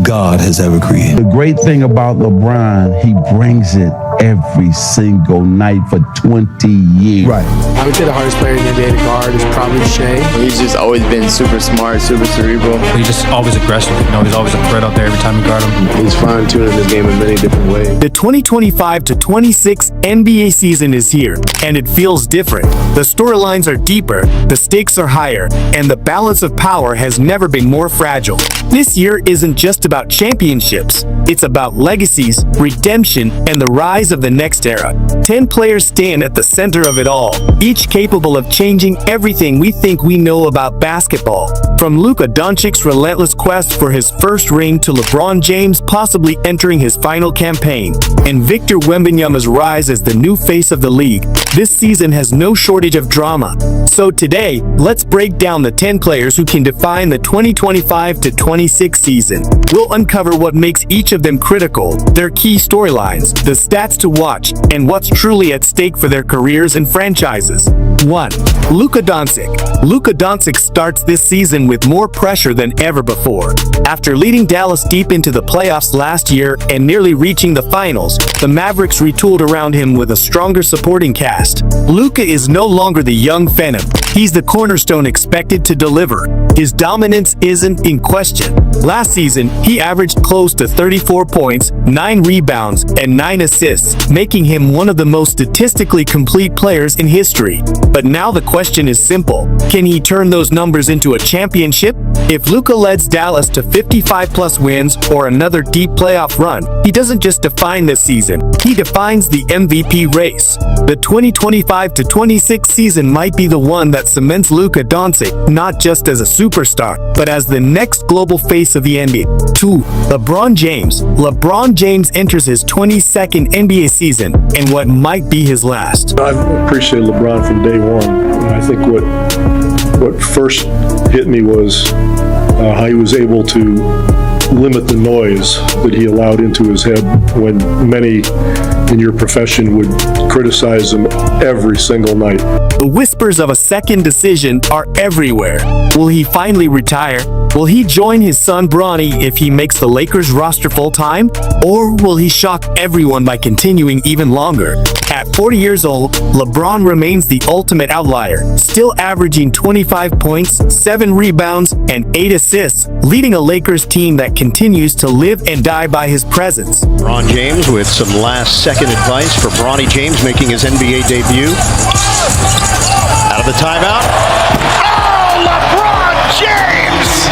God has ever created. The great thing about LeBron, he brings it every single night for 20 years. Right. I would say the hardest player in the NBA to guard is probably Shea. He's just always been super smart, super cerebral. He's just always aggressive. He's always a threat out there every time you guard him. He's fine-tuning this game in many different ways. The 2025-26 NBA season is here, and it feels different. The storylines are deeper, the stakes are higher, and the balance of power has never been more fragile. This year isn't just about championships. It's about legacies, redemption, and the rise of the next era. 10 players stand at the center of it all, each capable of changing everything we think we know about basketball. From Luka Doncic's relentless quest for his first ring to LeBron James possibly entering his final campaign, and Victor Wembanyama's rise as the new face of the league, this season has no shortage of drama. So today, let's break down the 10 players who can define the 2025-26 season. We'll uncover what makes each of them critical, their key storylines, the stats to watch, and what's truly at stake for their careers and franchises. 1. Luka Doncic. Luka Doncic starts this season with more pressure than ever before. After leading Dallas deep into the playoffs last year and nearly reaching the finals, the Mavericks retooled around him with a stronger supporting cast. Luka is no longer the young phantom. He's the cornerstone expected to deliver. His dominance isn't in question. Last season, he averaged close to 34 points, 9 rebounds, and 9 assists, making him one of the most statistically complete players in history. But now the question is simple. Can he turn those numbers into a championship? If Luka leads Dallas to 55+ wins or another deep playoff run, he doesn't just define this season, he defines the MVP race. The 2025-26 season might be the one that cements Luka Doncic not just as a superstar, but as the next global face of the NBA. 2. LeBron James. LeBron James enters his 22nd NBA season and what might be his last. I've appreciated LeBron from day one. I think what first hit me was how he was able to limit the noise that he allowed into his head when many in your profession would criticize him every single night. The whispers of a second decision are everywhere. Will he finally retire? Will he join his son Bronny if he makes the Lakers roster full-time? Or will he shock everyone by continuing even longer? At 40 years old, LeBron remains the ultimate outlier, still averaging 25 points, 7 rebounds, and 8 assists, leading a Lakers team that continues to live and die by his presence. LeBron James with some last-second advice for Bronny James making his NBA debut. Out of the timeout. Oh, LeBron James!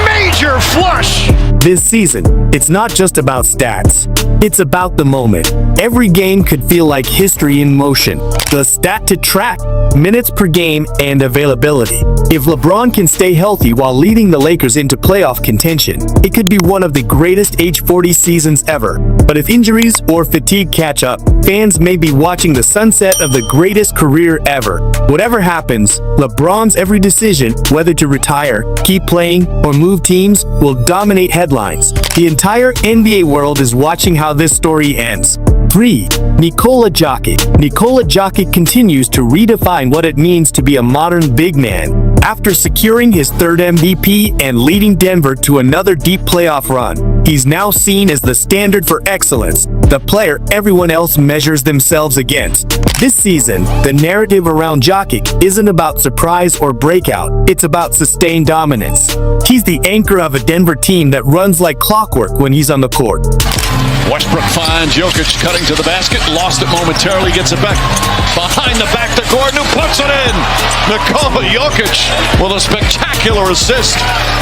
Major flush! This season, it's not just about stats. It's about the moment. Every game could feel like history in motion. The stat to track, minutes per game, and availability. If LeBron can stay healthy while leading the Lakers into playoff contention, it could be one of the greatest age 40 seasons ever. But if injuries or fatigue catch up, fans may be watching the sunset of the greatest career ever. Whatever happens, LeBron's every decision, whether to retire, keep playing, or move teams, will dominate headlines. The entire NBA world is watching how how this story ends. 3. Nikola Jokic. Nikola Jokic continues to redefine what it means to be a modern big man. After securing his third MVP and leading Denver to another deep playoff run, he's now seen as the standard for excellence, the player everyone else measures themselves against. This season, the narrative around Jokic isn't about surprise or breakout, it's about sustained dominance. He's the anchor of a Denver team that runs like clockwork when he's on the court. Westbrook finds Jokic cutting to the basket, lost it momentarily, gets it back behind the back to Gordon, who puts it in. Nikola Jokic with a spectacular assist,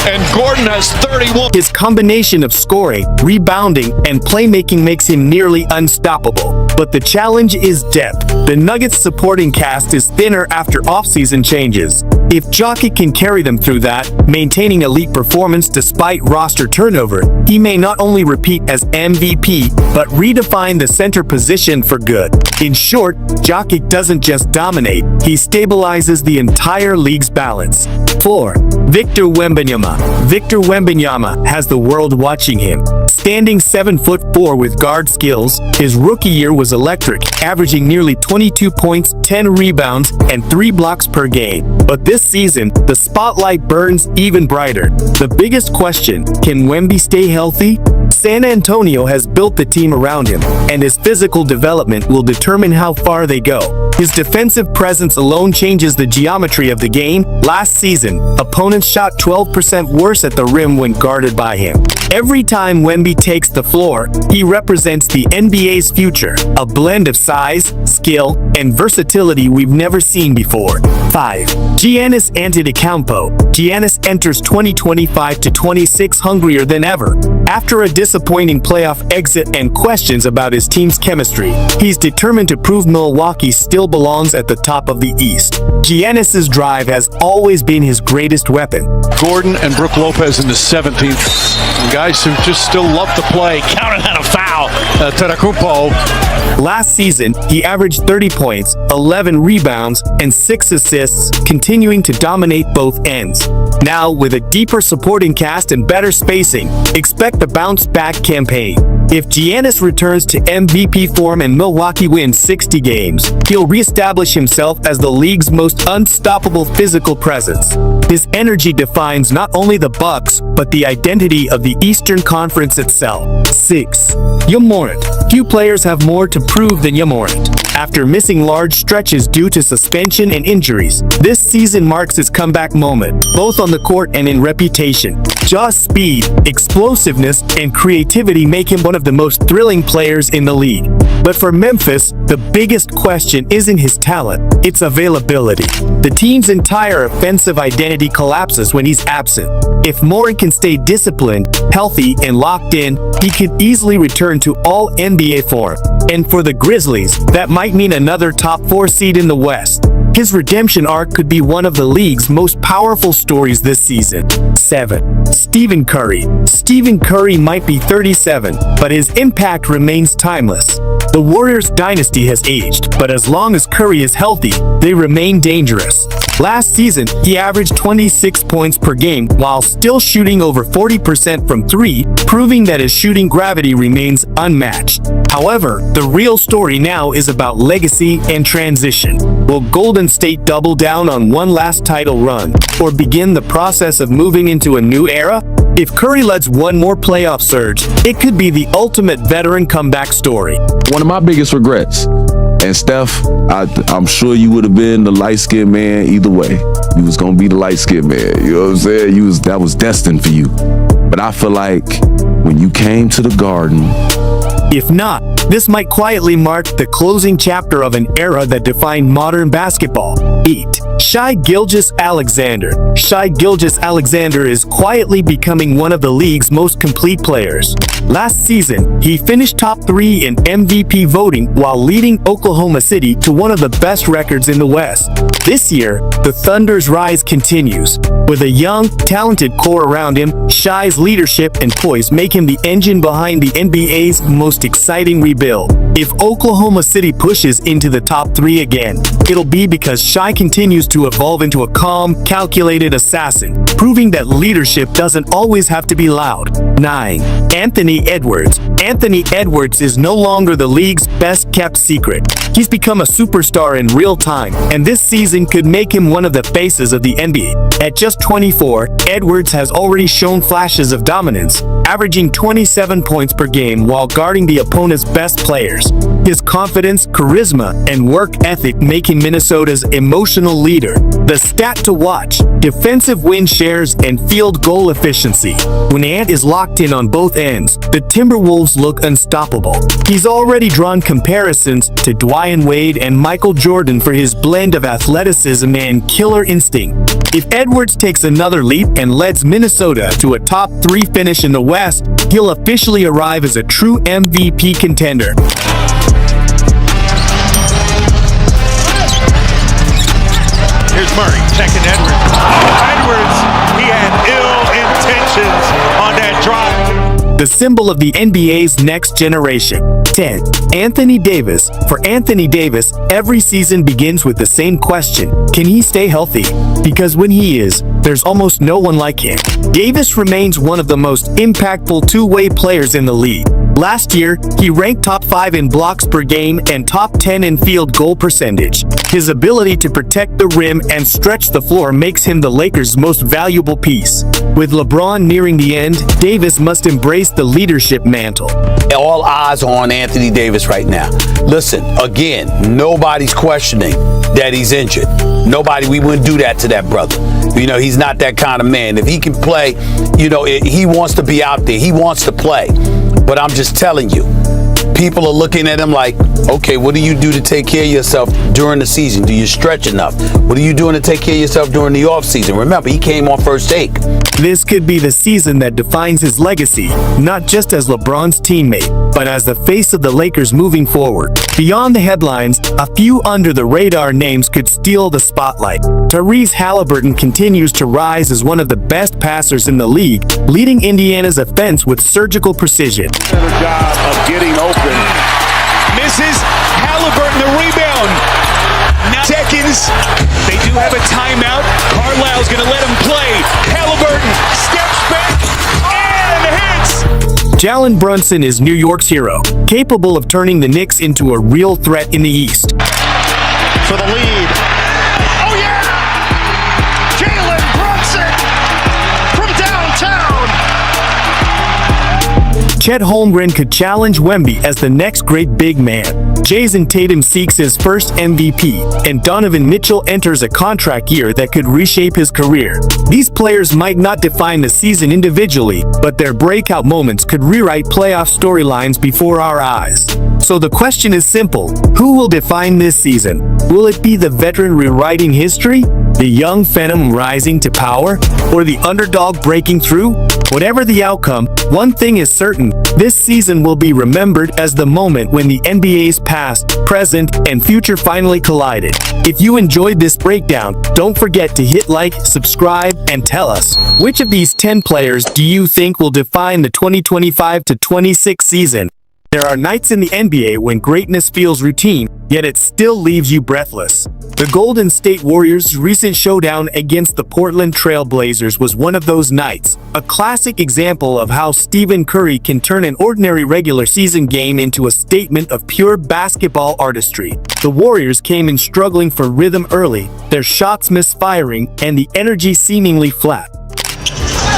and Gordon has 31. His combination of scoring, rebounding, and playmaking makes him nearly unstoppable. But the challenge is depth. The Nuggets supporting cast is thinner after offseason changes. If Jokic can carry them through that, maintaining elite performance despite roster turnover, he may not only repeat as MVP, but redefine the center position for good. In short, Jokic doesn't just dominate, he stabilizes the entire league's balance. 4. Victor Wembanyama. Victor Wembanyama has the world watching him. Standing 7'4" with guard skills, his rookie year was electric, averaging nearly 22 points, 10 rebounds, and 3 blocks per game. But this season, the spotlight burns even brighter. The biggest question, can Wemby stay healthy? San Antonio has built the team around him, and his physical development will determine how far they go. His defensive presence alone changes the geometry of the game. Last season, opponents shot 12% worse at the rim when guarded by him. Every time Wemby takes the floor, he represents the NBA's future, a blend of size, skill, and versatility we've never seen before. 5. Giannis Antetokounmpo. Giannis enters 2025-26 hungrier than ever. After a disappointing playoff exit and questions about his team's chemistry, he's determined to prove Milwaukee still belongs at the top of the East. Giannis's drive has always been his greatest weapon. Gordon and Brook Lopez in the 17th. Guys who just still love to play. Counted on a foul. Antetokounmpo. Last season, he averaged 30 points, 11 rebounds, and 6 assists, continuing to dominate both ends. Now, with a deeper supporting cast and better spacing, expect the bounce-back campaign. If Giannis returns to MVP form and Milwaukee wins 60 games, he'll reestablish himself as the league's most unstoppable physical presence. His energy defines not only the Bucks, but the identity of the Eastern Conference itself. 6. Morant. Few players have more to prove than Morant. After missing large stretches due to suspension and injuries, this season marks his comeback moment, both on the court and in reputation. Jaw's speed, explosiveness, and creativity make him one of the most thrilling players in the league. But for Memphis, the biggest question isn't his talent, it's availability. The team's entire offensive identity collapses when he's absent. If Morant can stay disciplined, healthy, and locked in, he could easily return to all NBA form. And for the Grizzlies, that might mean another top 4 seed in the West. His redemption arc could be one of the league's most powerful stories this season. 7. Stephen Curry. Stephen Curry might be 37, but his impact remains timeless. The Warriors' dynasty has aged, but as long as Curry is healthy, they remain dangerous. Last season, he averaged 26 points per game while still shooting over 40% from 3, proving that his shooting gravity remains unmatched. However, the real story now is about legacy and transition. Will Golden State double down on one last title run, or begin the process of moving into a new era? If Curry lets one more playoff surge, it could be the ultimate veteran comeback story. One of my biggest regrets, and Steph, I'm sure you would have been the light-skinned man either way. You was gonna be the light-skinned man, you know what I'm saying? That was destined for you. But I feel like when you came to the Garden, if not, this might quietly mark the closing chapter of an era that defined modern basketball. 8. Shai Gilgeous-Alexander. Shai Gilgeous-Alexander is quietly becoming one of the league's most complete players. Last season, he finished top 3 in MVP voting while leading Oklahoma City to one of the best records in the West. This year, the Thunder's rise continues. With a young, talented core around him, Shai's leadership and poise make him the engine behind the NBA's most exciting rebuild. If Oklahoma City pushes into the top 3 again, it'll be because Shai continues to evolve into a calm, calculated assassin, proving that leadership doesn't always have to be loud. 9. Anthony Edwards. Anthony Edwards is no longer the league's best-kept secret. He's become a superstar in real time, and this season could make him one of the faces of the NBA. At just 24, Edwards has already shown flashes of dominance, averaging 27 points per game while guarding the opponent's best players. His confidence, charisma, and work ethic make him Minnesota's emotional leader. The stat to watch: defensive win shares and field goal efficiency. When Ant is locked in on both ends, the Timberwolves look unstoppable. He's already drawn comparisons to Dwayne Wade and Michael Jordan for his blend of athleticism and killer instinct. If Edwards takes another leap and leads Minnesota to a top 3 finish in the West, he'll officially arrive as a true MVP contender. Here's Murray, checking Edwards. Edwards, he had ill intentions on that drive. The symbol of the NBA's next generation. 10. Anthony Davis. For Anthony Davis, every season begins with the same question: can he stay healthy? Because when he is, there's almost no one like him. Davis remains one of the most impactful two-way players in the league. Last year, he ranked top 5 in blocks per game and top 10 in field goal percentage. His ability to protect the rim and stretch the floor makes him the Lakers' most valuable piece. With LeBron nearing the end, Davis must embrace the leadership mantle. All eyes are on Anthony Davis right now. Listen, again, nobody's questioning that he's injured. We wouldn't do that to that brother. You know, he's not that kind of man. If he can play, you know, he wants to be out there. He wants to play. But I'm just telling you, people are looking at him like, okay, what do you do to take care of yourself during the season? Do you stretch enough? What are you doing to take care of yourself during the off season? Remember, he came on first take. This could be the season that defines his legacy, not just as LeBron's teammate, but as the face of the Lakers moving forward. Beyond the headlines, a few under-the-radar names could steal the spotlight. Tyrese Halliburton continues to rise as one of the best passers in the league, leading Indiana's offense with surgical precision. Better job of getting open. Misses. Halliburton the rebound. 9 seconds. They do have a timeout. Carlisle's going to let him play. Halliburton steps back and hits. Jalen Brunson is New York's hero, capable of turning the Knicks into a real threat in the East. For the lead. Oh yeah! Jalen Brunson from downtown. Chet Holmgren could challenge Wemby as the next great big man. Jason Tatum seeks his first MVP, and Donovan Mitchell enters a contract year that could reshape his career. These players might not define the season individually, but their breakout moments could rewrite playoff storylines before our eyes. So the question is simple: who will define this season? Will it be the veteran rewriting history? The young phenom rising to power? Or the underdog breaking through? Whatever the outcome, one thing is certain: this season will be remembered as the moment when the NBA's past, present, and future finally collided. If you enjoyed this breakdown, don't forget to hit like, subscribe, and tell us, which of these 10 players do you think will define the 2025-26 season? There are nights in the NBA when greatness feels routine, yet it still leaves you breathless. The Golden State Warriors' recent showdown against the Portland Trail Blazers was one of those nights, a classic example of how Stephen Curry can turn an ordinary regular season game into a statement of pure basketball artistry. The Warriors came in struggling for rhythm early, their shots misfiring, and the energy seemingly flat.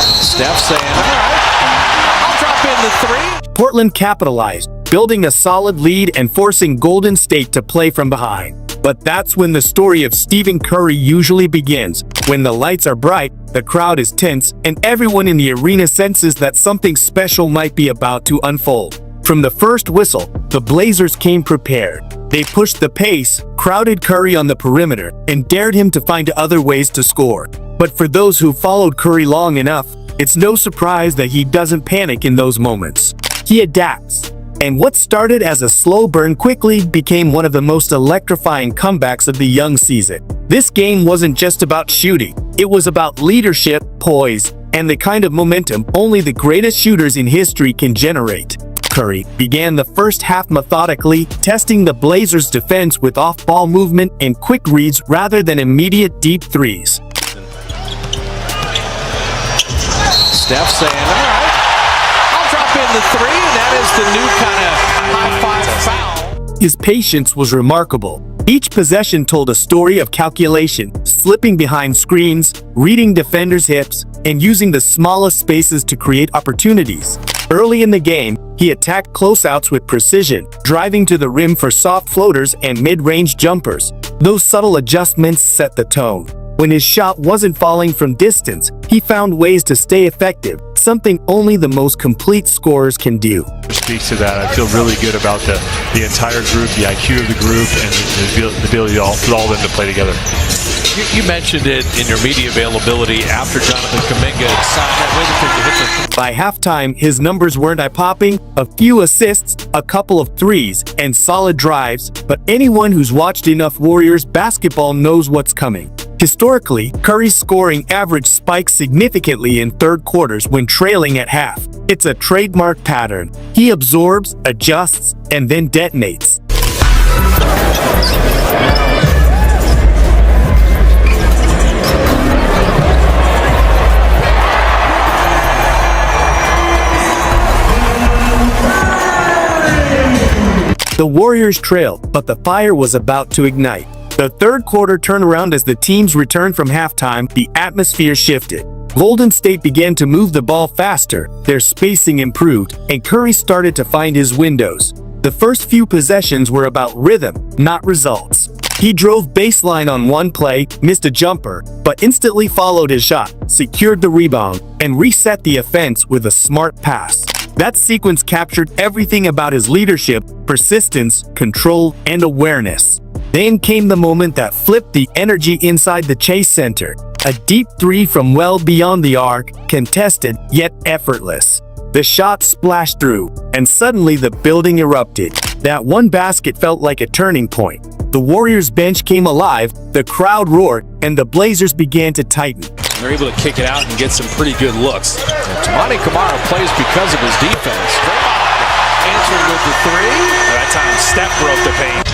Steph saying, all right, I'll drop in the 3. Portland capitalized, building a solid lead and forcing Golden State to play from behind. But that's when the story of Stephen Curry usually begins. When the lights are bright, the crowd is tense, and everyone in the arena senses that something special might be about to unfold. From the first whistle, the Blazers came prepared. They pushed the pace, crowded Curry on the perimeter, and dared him to find other ways to score. But for those who followed Curry long enough, it's no surprise that he doesn't panic in those moments. He adapts. And what started as a slow burn quickly became one of the most electrifying comebacks of the young season. This game wasn't just about shooting. It was about leadership, poise, and the kind of momentum only the greatest shooters in history can generate. Curry began the first half methodically, testing the Blazers' defense with off-ball movement and quick reads rather than immediate deep threes. Steph saying, all right, I'll drop in the three, and that is the new kind of high-five foul. His patience was remarkable. Each possession told a story of calculation, slipping behind screens, reading defenders' hips, and using the smallest spaces to create opportunities. Early in the game, he attacked closeouts with precision, driving to the rim for soft floaters and mid-range jumpers. Those subtle adjustments set the tone. When his shot wasn't falling from distance, he found ways to stay effective, something only the most complete scorers can do. Speaks to that. I feel really good about the entire group, the IQ of the group, and the ability for all of them to play together. You mentioned it in your media availability after Jonathan Kuminga signed that win to hit the... By halftime, his numbers weren't eye-popping, a few assists, a couple of threes, and solid drives, but anyone who's watched enough Warriors basketball knows what's coming. Historically, Curry's scoring average spikes significantly in third quarters when trailing at half. It's a trademark pattern. He absorbs, adjusts, and then detonates. The Warriors trailed, but the fire was about to ignite. The third quarter turned around as the teams returned from halftime. The atmosphere shifted. Golden State began to move the ball faster, their spacing improved, and Curry started to find his windows. The first few possessions were about rhythm, not results. He drove baseline on one play, missed a jumper, but instantly followed his shot, secured the rebound, and reset the offense with a smart pass. That sequence captured everything about his leadership, persistence, control, and awareness. Then came the moment that flipped the energy inside the Chase Center. A deep three from well beyond the arc, contested yet effortless. The shot splashed through, and suddenly the building erupted. That one basket felt like a turning point. The Warriors bench came alive, the crowd roared, and the Blazers began to tighten. They're able to kick it out and get some pretty good looks. Toumani Camara plays because of his defense. Answered with the three. That time Steph broke the paint.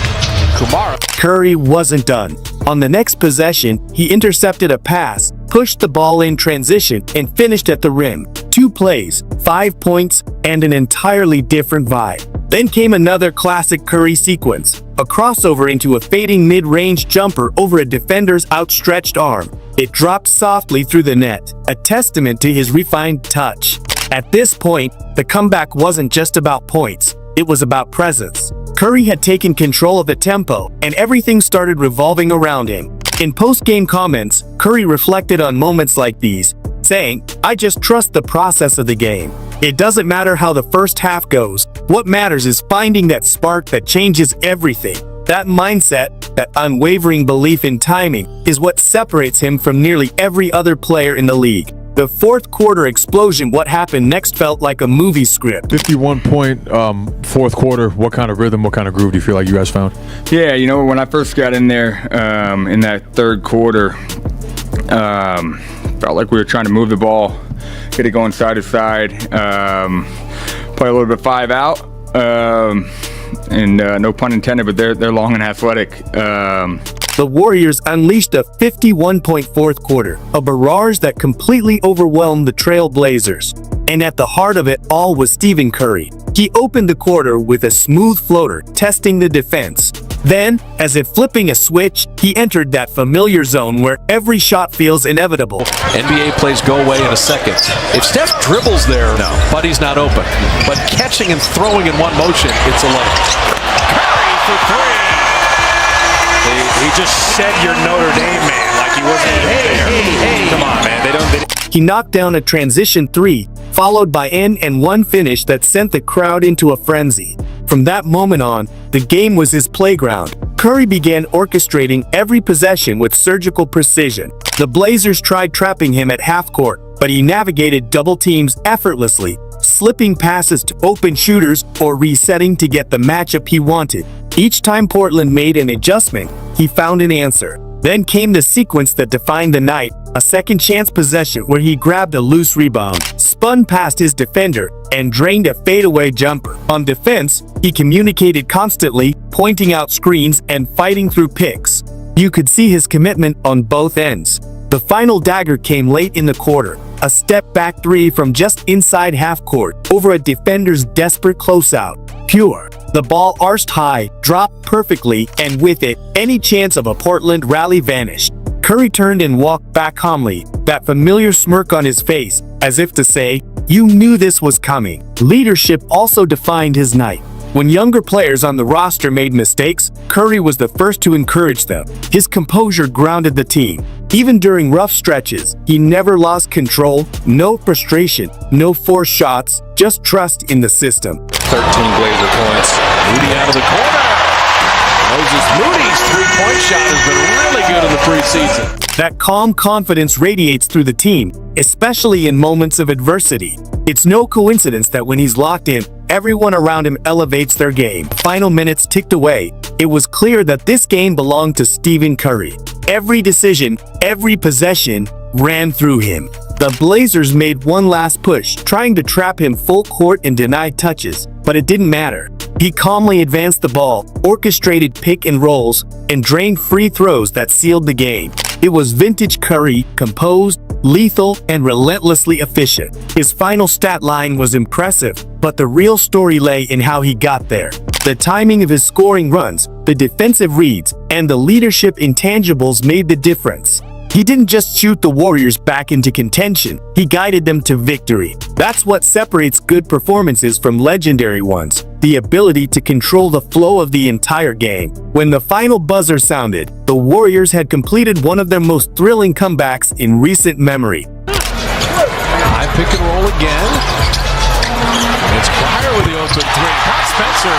Camara. Curry wasn't done. On the next possession, he intercepted a pass, pushed the ball in transition, and finished at the rim. 2 plays, 5 points, and an entirely different vibe. Then came another classic Curry sequence, a crossover into a fading mid-range jumper over a defender's outstretched arm. It dropped softly through the net, a testament to his refined touch. At this point, the comeback wasn't just about points, it was about presence. Curry had taken control of the tempo, and everything started revolving around him. In post-game comments, Curry reflected on moments like these, saying, "I just trust the process of the game. It doesn't matter how the first half goes. What matters is finding that spark that changes everything." That mindset, that unwavering belief in timing, is what separates him from nearly every other player in the league. The fourth quarter explosion, what happened next felt like a movie script. 51-point fourth quarter. What kind of rhythm, what kind of groove do you feel like you guys found? Yeah, you know, when I first got in there in that third quarter, felt like we were trying to move the ball, get it going side to side, play a little bit 5 out, and no pun intended, but they're long and athletic. The Warriors unleashed a 51-point fourth quarter, a barrage that completely overwhelmed the Trail Blazers. And at the heart of it all was Stephen Curry. He opened the quarter with a smooth floater, testing the defense. Then, as if flipping a switch, he entered that familiar zone where every shot feels inevitable. NBA plays go away in a second. If Steph dribbles there, no, Buddy's not open. But catching and throwing in one motion, it's a look. Curry for three. He just said you're Notre Dame, man, like he wasn't there. Come on, man. He knocked down a transition 3, followed by an finish that sent the crowd into a frenzy. From that moment on, the game was his playground. Curry began orchestrating every possession with surgical precision. The Blazers tried trapping him at half court, but he navigated double teams effortlessly, slipping passes to open shooters, or resetting to get the matchup he wanted. Each time Portland made an adjustment, he found an answer. Then came the sequence that defined the night, a second chance possession where he grabbed a loose rebound, spun past his defender, and drained a fadeaway jumper. On defense, he communicated constantly, pointing out screens and fighting through picks. You could see his commitment on both ends. The final dagger came late in the quarter, a step-back three from just inside half-court, over a defender's desperate closeout. Pure. The ball arced high, dropped perfectly, and with it, any chance of a Portland rally vanished. Curry turned and walked back calmly, that familiar smirk on his face, as if to say, "You knew this was coming." Leadership also defined his night. When younger players on the roster made mistakes, Curry was the first to encourage them. His composure grounded the team. Even during rough stretches, he never lost control, no frustration, no forced shots, just trust in the system. 13 Blazer points. Moody out of the corner. Moses Moody's three-point shot has been really good in the preseason. That calm confidence radiates through the team, especially in moments of adversity. It's no coincidence that when he's locked in, everyone around him elevates their game. Final minutes ticked away. It was clear that this game belonged to Stephen Curry. Every decision, every possession ran through him. The Blazers made one last push, trying to trap him full court and deny touches, but it didn't matter. He calmly advanced the ball, orchestrated pick and rolls, and drained free throws that sealed the game. It was vintage Curry, composed, lethal, and relentlessly efficient. His final stat line was impressive, but the real story lay in how he got there. The timing of his scoring runs, the defensive reads, and the leadership intangibles made the difference. He didn't just shoot the Warriors back into contention, he guided them to victory. That's what separates good performances from legendary ones, the ability to control the flow of the entire game. When the final buzzer sounded, the Warriors had completed one of their most thrilling comebacks in recent memory. High pick and roll again. It's Pryor with the open three. Pat Spencer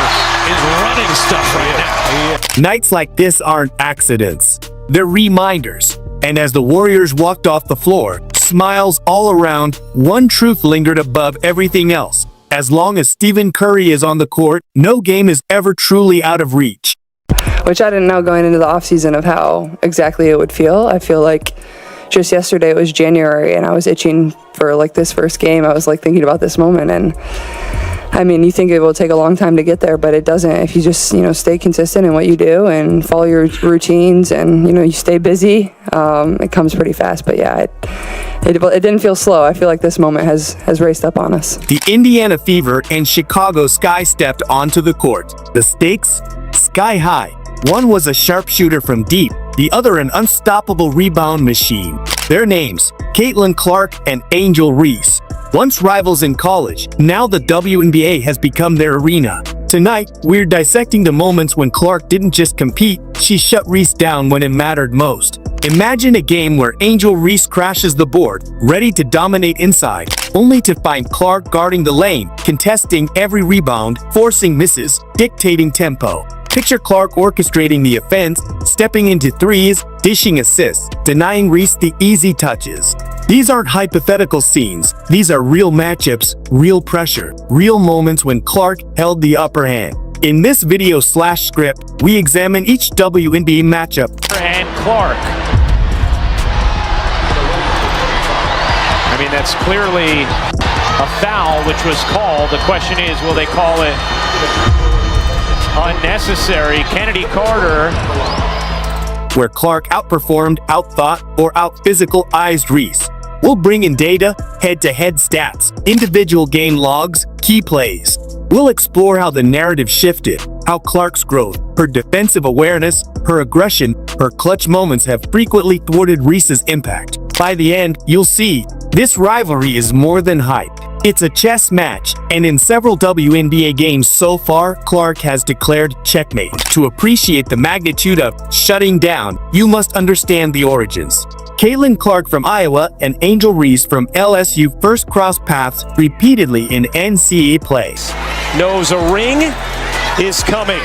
is running stuff right now. Nights like this aren't accidents, they're reminders. And as the Warriors walked off the floor, smiles all around, one truth lingered above everything else. As long as Stephen Curry is on the court, no game is ever truly out of reach. Which I didn't know going into the offseason of how exactly it would feel. I feel like just yesterday it was January and I was itching for like this first game. I was like thinking about this moment, and I mean, you think it will take a long time to get there, but it doesn't. If you just, stay consistent in what you do and follow your routines and, you stay busy, it comes pretty fast. But yeah, it didn't feel slow. I feel like this moment has raced up on us. The Indiana Fever and Chicago Sky stepped onto the court. The stakes, sky high. One was a sharpshooter from deep, the other an unstoppable rebound machine. Their names, Caitlin Clark and Angel Reese. Once rivals in college, now the WNBA has become their arena. Tonight, we're dissecting the moments when Clark didn't just compete, she shut Reese down when it mattered most. Imagine a game where Angel Reese crashes the board, ready to dominate inside, only to find Clark guarding the lane, contesting every rebound, forcing misses, dictating tempo. Picture Clark orchestrating the offense, stepping into threes, dishing assists, denying Reese the easy touches. These aren't hypothetical scenes. These are real matchups, real pressure, real moments when Clark held the upper hand. In this video/script, we examine each WNBA matchup. And Clark. I mean, that's clearly a foul, which was called. The question is, will they call it unnecessary? Kennedy Carter. Where Clark outperformed, outthought, or out-physicalized Reese. We'll bring in data, head-to-head stats, individual game logs, key plays. We'll explore how the narrative shifted, how Clark's growth, her defensive awareness, her aggression, her clutch moments have frequently thwarted Reese's impact. By the end, you'll see, this rivalry is more than hype. It's a chess match, and in several WNBA games so far, Clark has declared checkmate. To appreciate the magnitude of shutting down, you must understand the origins. Caitlin Clark from Iowa and Angel Reese from LSU first crossed paths repeatedly in NCAA play. Knows a ring is coming.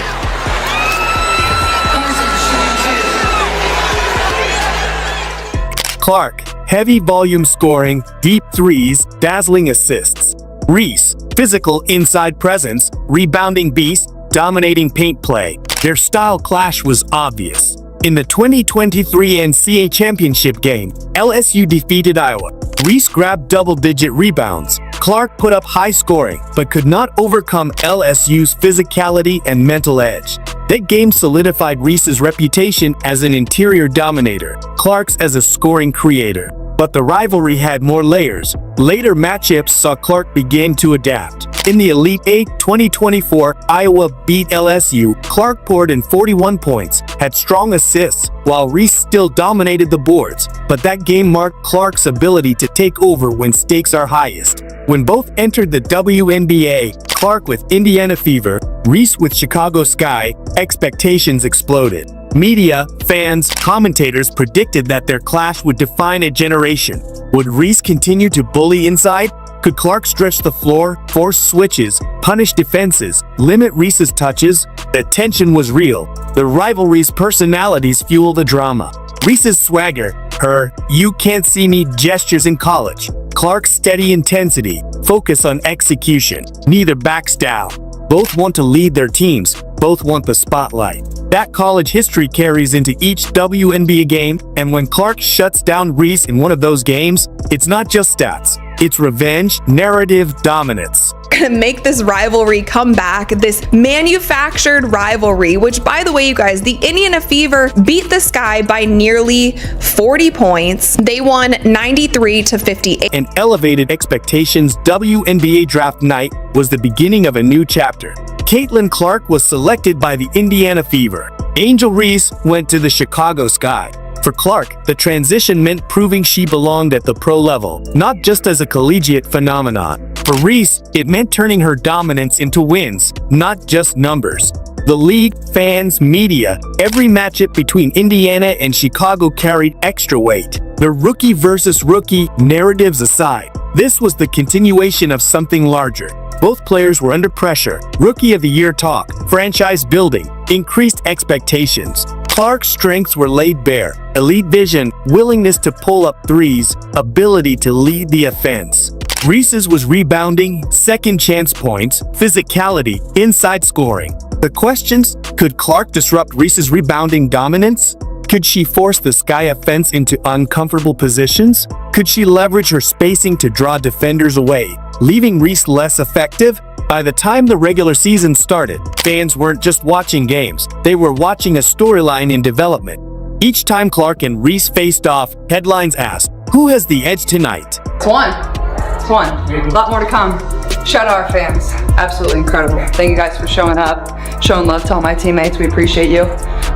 Clark, heavy volume scoring, deep threes, dazzling assists. Reese, physical inside presence, rebounding beast, dominating paint play. Their style clash was obvious. In the 2023 NCAA championship game, LSU defeated Iowa. Reese grabbed double-digit rebounds. Clark put up high scoring, but could not overcome LSU's physicality and mental edge. That game solidified Reese's reputation as an interior dominator, Clark's as a scoring creator. But the rivalry had more layers. Later matchups saw Clark begin to adapt. In the Elite Eight 2024, Iowa beat LSU. Clark poured in 41 points, had strong assists, while Reese still dominated the boards. But that game marked Clark's ability to take over when stakes are highest. When both entered the WNBA, Clark with Indiana Fever, Reese with Chicago Sky, expectations exploded. Media, fans, commentators predicted that their clash would define a generation. Would Reese continue to bully inside? Could Clark stretch the floor, force switches, punish defenses, limit Reese's touches? The tension was real. The rivalry's personalities fuel the drama. Reese's swagger, her "you can't see me" gestures in college. Clark's steady intensity, focus on execution. Neither backs down. Both want to lead their teams. Both want the spotlight. That college history carries into each WNBA game, and when Clark shuts down Reese in one of those games, it's not just stats. It's revenge, narrative, dominance. Make this rivalry come back, this manufactured rivalry, which, by the way, you guys, the Indiana Fever beat the Sky by nearly 40 points. They won 93-58. And elevated expectations. WNBA draft night was the beginning of a new chapter. Caitlin Clark was selected by the Indiana Fever. Angel Reese went to the Chicago Sky. For Clark, the transition meant proving she belonged at the pro level, not just as a collegiate phenomenon. For Reese, it meant turning her dominance into wins, not just numbers. The league, fans, media, every matchup between Indiana and Chicago carried extra weight. The rookie versus rookie narratives aside, this was the continuation of something larger. Both players were under pressure. Rookie of the Year talk, franchise building, increased expectations. Clark's strengths were laid bare: elite vision, willingness to pull up threes, ability to lead the offense. Reese's was rebounding, second chance points, physicality, inside scoring. The questions: could Clark disrupt Reese's rebounding dominance? Could she force the Sky offense into uncomfortable positions? Could she leverage her spacing to draw defenders away, leaving Reese less effective? By the time the regular season started, fans weren't just watching games, they were watching a storyline in development. Each time Clark and Reese faced off, headlines asked, who has the edge tonight? It's one. A lot more to come. Shout out our fans. Absolutely incredible. Thank you guys for showing up, showing love to all my teammates. We appreciate you.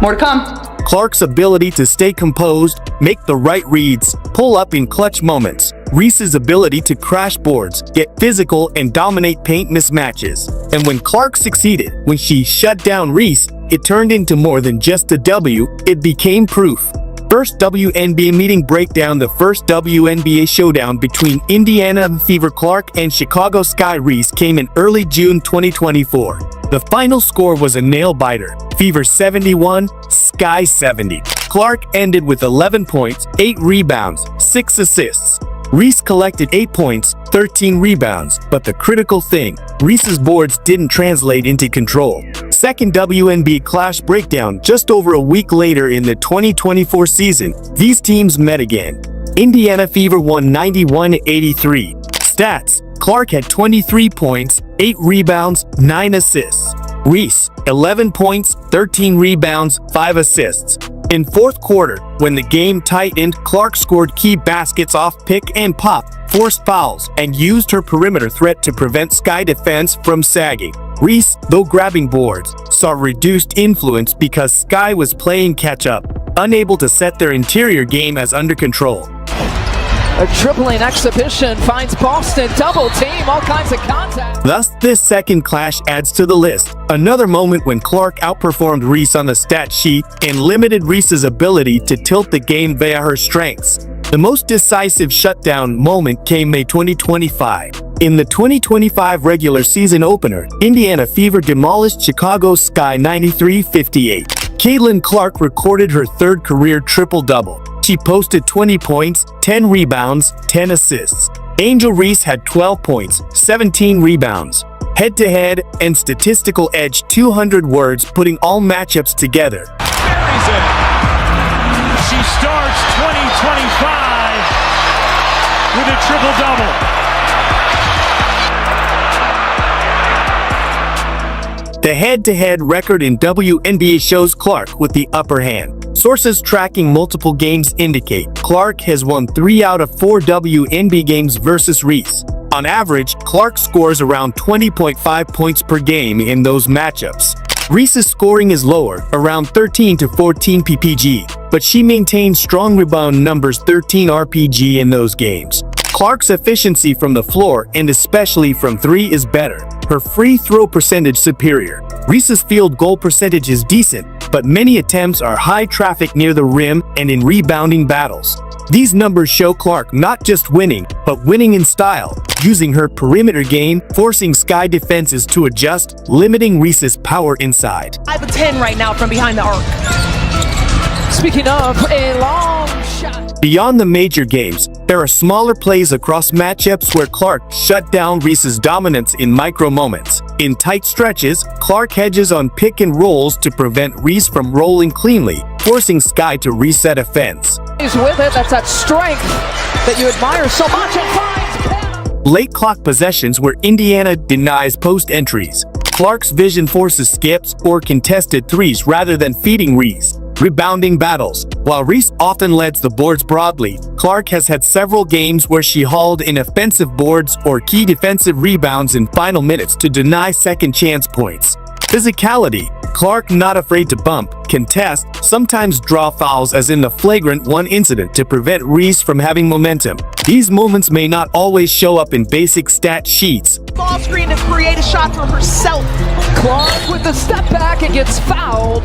More to come. Clark's ability to stay composed, make the right reads, pull up in clutch moments. Reese's ability to crash boards, get physical, and dominate paint mismatches. And when Clark succeeded, when she shut down Reese, it turned into more than just a W, it became proof. First WNBA meeting breakdown. The first WNBA showdown between Indiana Fever Clark and Chicago Sky Reese came in early June 2024. The final score was a nail-biter. Fever 71, Sky 70. Clark ended with 11 points, 8 rebounds, 6 assists. Reese collected 8 points, 13 rebounds, but the critical thing, Reese's boards didn't translate into control. Second WNBA clash breakdown. Just over a week later in the 2024 season, these teams met again. Indiana Fever won 91-83. Stats: Clark had 23 points, 8 rebounds, 9 assists. Reese, 11 points, 13 rebounds, 5 assists. In fourth quarter, when the game tightened, Clark scored key baskets off pick and pop, forced fouls, and used her perimeter threat to prevent Sky defense from sagging. Reese, though grabbing boards, saw reduced influence because Sky was playing catch-up, unable to set their interior game as under control. A tripling exhibition finds Boston, double team, all kinds of contact. Thus, this second clash adds to the list. Another moment when Clark outperformed Reese on the stat sheet and limited Reese's ability to tilt the game via her strengths. The most decisive shutdown moment came May 2025. In the 2025 regular season opener, Indiana Fever demolished Chicago Sky 93-58. Caitlin Clark recorded her third career triple-double. She posted 20 points, 10 rebounds, 10 assists. Angel Reese had 12 points, 17 rebounds. Head-to-head and statistical edge 200 words, putting all matchups together. She starts 2025 with a triple-double. The head-to-head record in WNBA shows Clark with the upper hand. Sources tracking multiple games indicate Clark has won 3 out of 4 WNBA games versus Reese. On average, Clark scores around 20.5 points per game in those matchups. Reese's scoring is lower, around 13 to 14 ppg, but she maintains strong rebound numbers 13 rpg in those games. Clark's efficiency from the floor, and especially from 3, is better. Her free throw percentage superior. Reese's field goal percentage is decent, but many attempts are high traffic near the rim and in rebounding battles. These numbers show Clark not just winning, but winning in style, using her perimeter game, forcing Sky defenses to adjust, limiting Reese's power inside. 5 of 10 right now from behind the arc. Speaking of, a long shot. Beyond the major games, there are smaller plays across matchups where Clark shut down Reese's dominance in micro moments. In tight stretches, Clark hedges on pick and rolls to prevent Reese from rolling cleanly, forcing Sky to reset a fence. He's with it. That's that strength that you admire so much. It finds late clock possessions where Indiana denies post entries. Clark's vision forces skips or contested threes rather than feeding Reese. Rebounding battles. While Reese often leads the boards broadly, Clark has had several games where she hauled in offensive boards or key defensive rebounds in final minutes to deny second chance points. Physicality. Clark not afraid to bump, contest, sometimes draw fouls, as in the flagrant 1 incident, to prevent Reese from having momentum. These moments may not always show up in basic stat sheets. ball screen to create a shot for herself. Clark with the step back and gets fouled.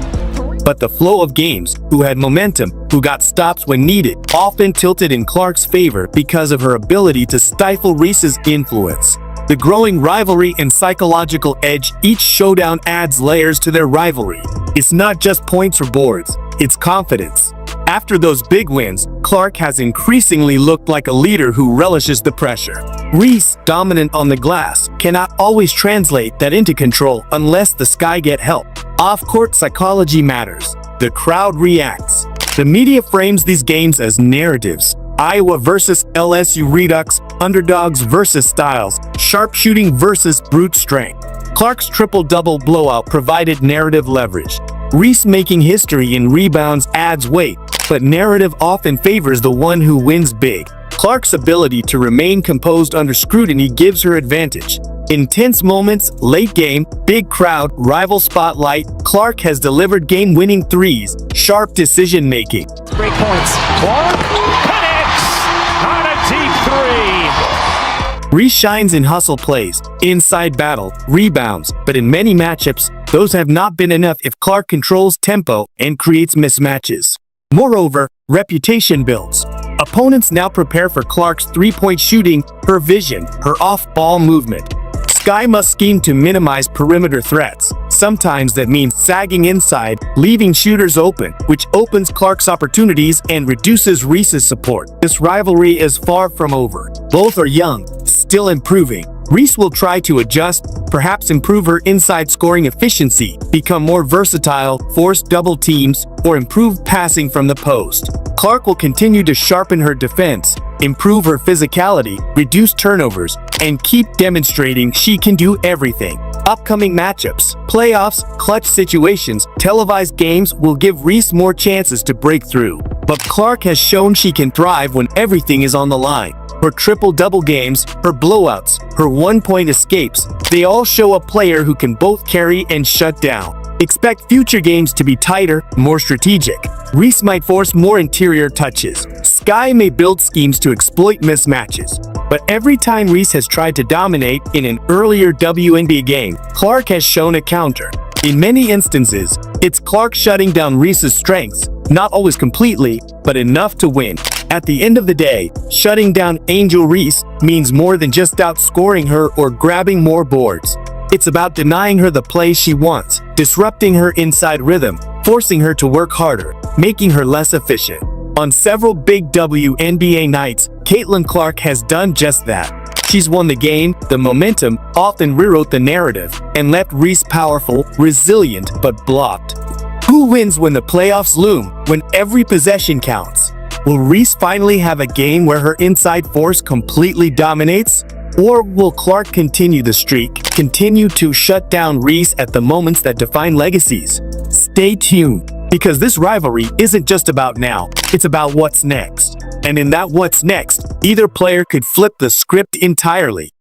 But the flow of games, who had momentum, who got stops when needed, often tilted in Clark's favor because of her ability to stifle Reese's influence. The growing rivalry and psychological edge, each showdown adds layers to their rivalry. It's not just points or boards, it's confidence. After those big wins, Clark has increasingly looked like a leader who relishes the pressure. Reese, dominant on the glass, cannot always translate that into control unless the Sky get help. Off-court psychology matters. The crowd reacts. The media frames these games as narratives. Iowa versus LSU Redux, underdogs versus styles, sharpshooting versus brute strength. Clark's triple-double blowout provided narrative leverage. Reese making history in rebounds adds weight, but narrative often favors the one who wins big. Clark's ability to remain composed under scrutiny gives her advantage. Intense moments, late game, big crowd, rival spotlight, Clark has delivered game-winning threes, sharp decision-making. Great points. Clark connects on a deep three. Reese shines in hustle plays, inside battle, rebounds, but in many matchups, those have not been enough if Clark controls tempo and creates mismatches. Moreover, reputation builds. Opponents now prepare for Clark's three-point shooting, her vision, her off-ball movement. Sky must scheme to minimize perimeter threats. Sometimes that means sagging inside, leaving shooters open, which opens Clark's opportunities and reduces Reese's support. This rivalry is far from over. Both are young, still improving. Reese will try to adjust, perhaps improve her inside scoring efficiency, become more versatile, force double teams, or improve passing from the post. Clark will continue to sharpen her defense, improve her physicality, reduce turnovers, and keep demonstrating she can do everything. Upcoming matchups, playoffs, clutch situations, televised games will give Reese more chances to break through. But Clark has shown she can thrive when everything is on the line. Her triple-double games, her blowouts, her one-point escapes, they all show a player who can both carry and shut down. Expect future games to be tighter, more strategic. Reese might force more interior touches. Sky may build schemes to exploit mismatches. But every time Reese has tried to dominate in an earlier WNBA game, Clark has shown a counter. In many instances, it's Clark shutting down Reese's strengths, not always completely, but enough to win. At the end of the day, shutting down Angel Reese means more than just outscoring her or grabbing more boards. It's about denying her the play she wants, disrupting her inside rhythm, forcing her to work harder, making her less efficient. On several big WNBA nights, Caitlin Clark has done just that. She's won the game, the momentum, often rewrote the narrative, and left Reese powerful, resilient, but blocked. Who wins when the playoffs loom, when every possession counts? Will Reese finally have a game where her inside force completely dominates? Or will Clark continue the streak, continue to shut down Reese at the moments that define legacies? Stay tuned, because this rivalry isn't just about now, it's about what's next. And in that what's next, either player could flip the script entirely.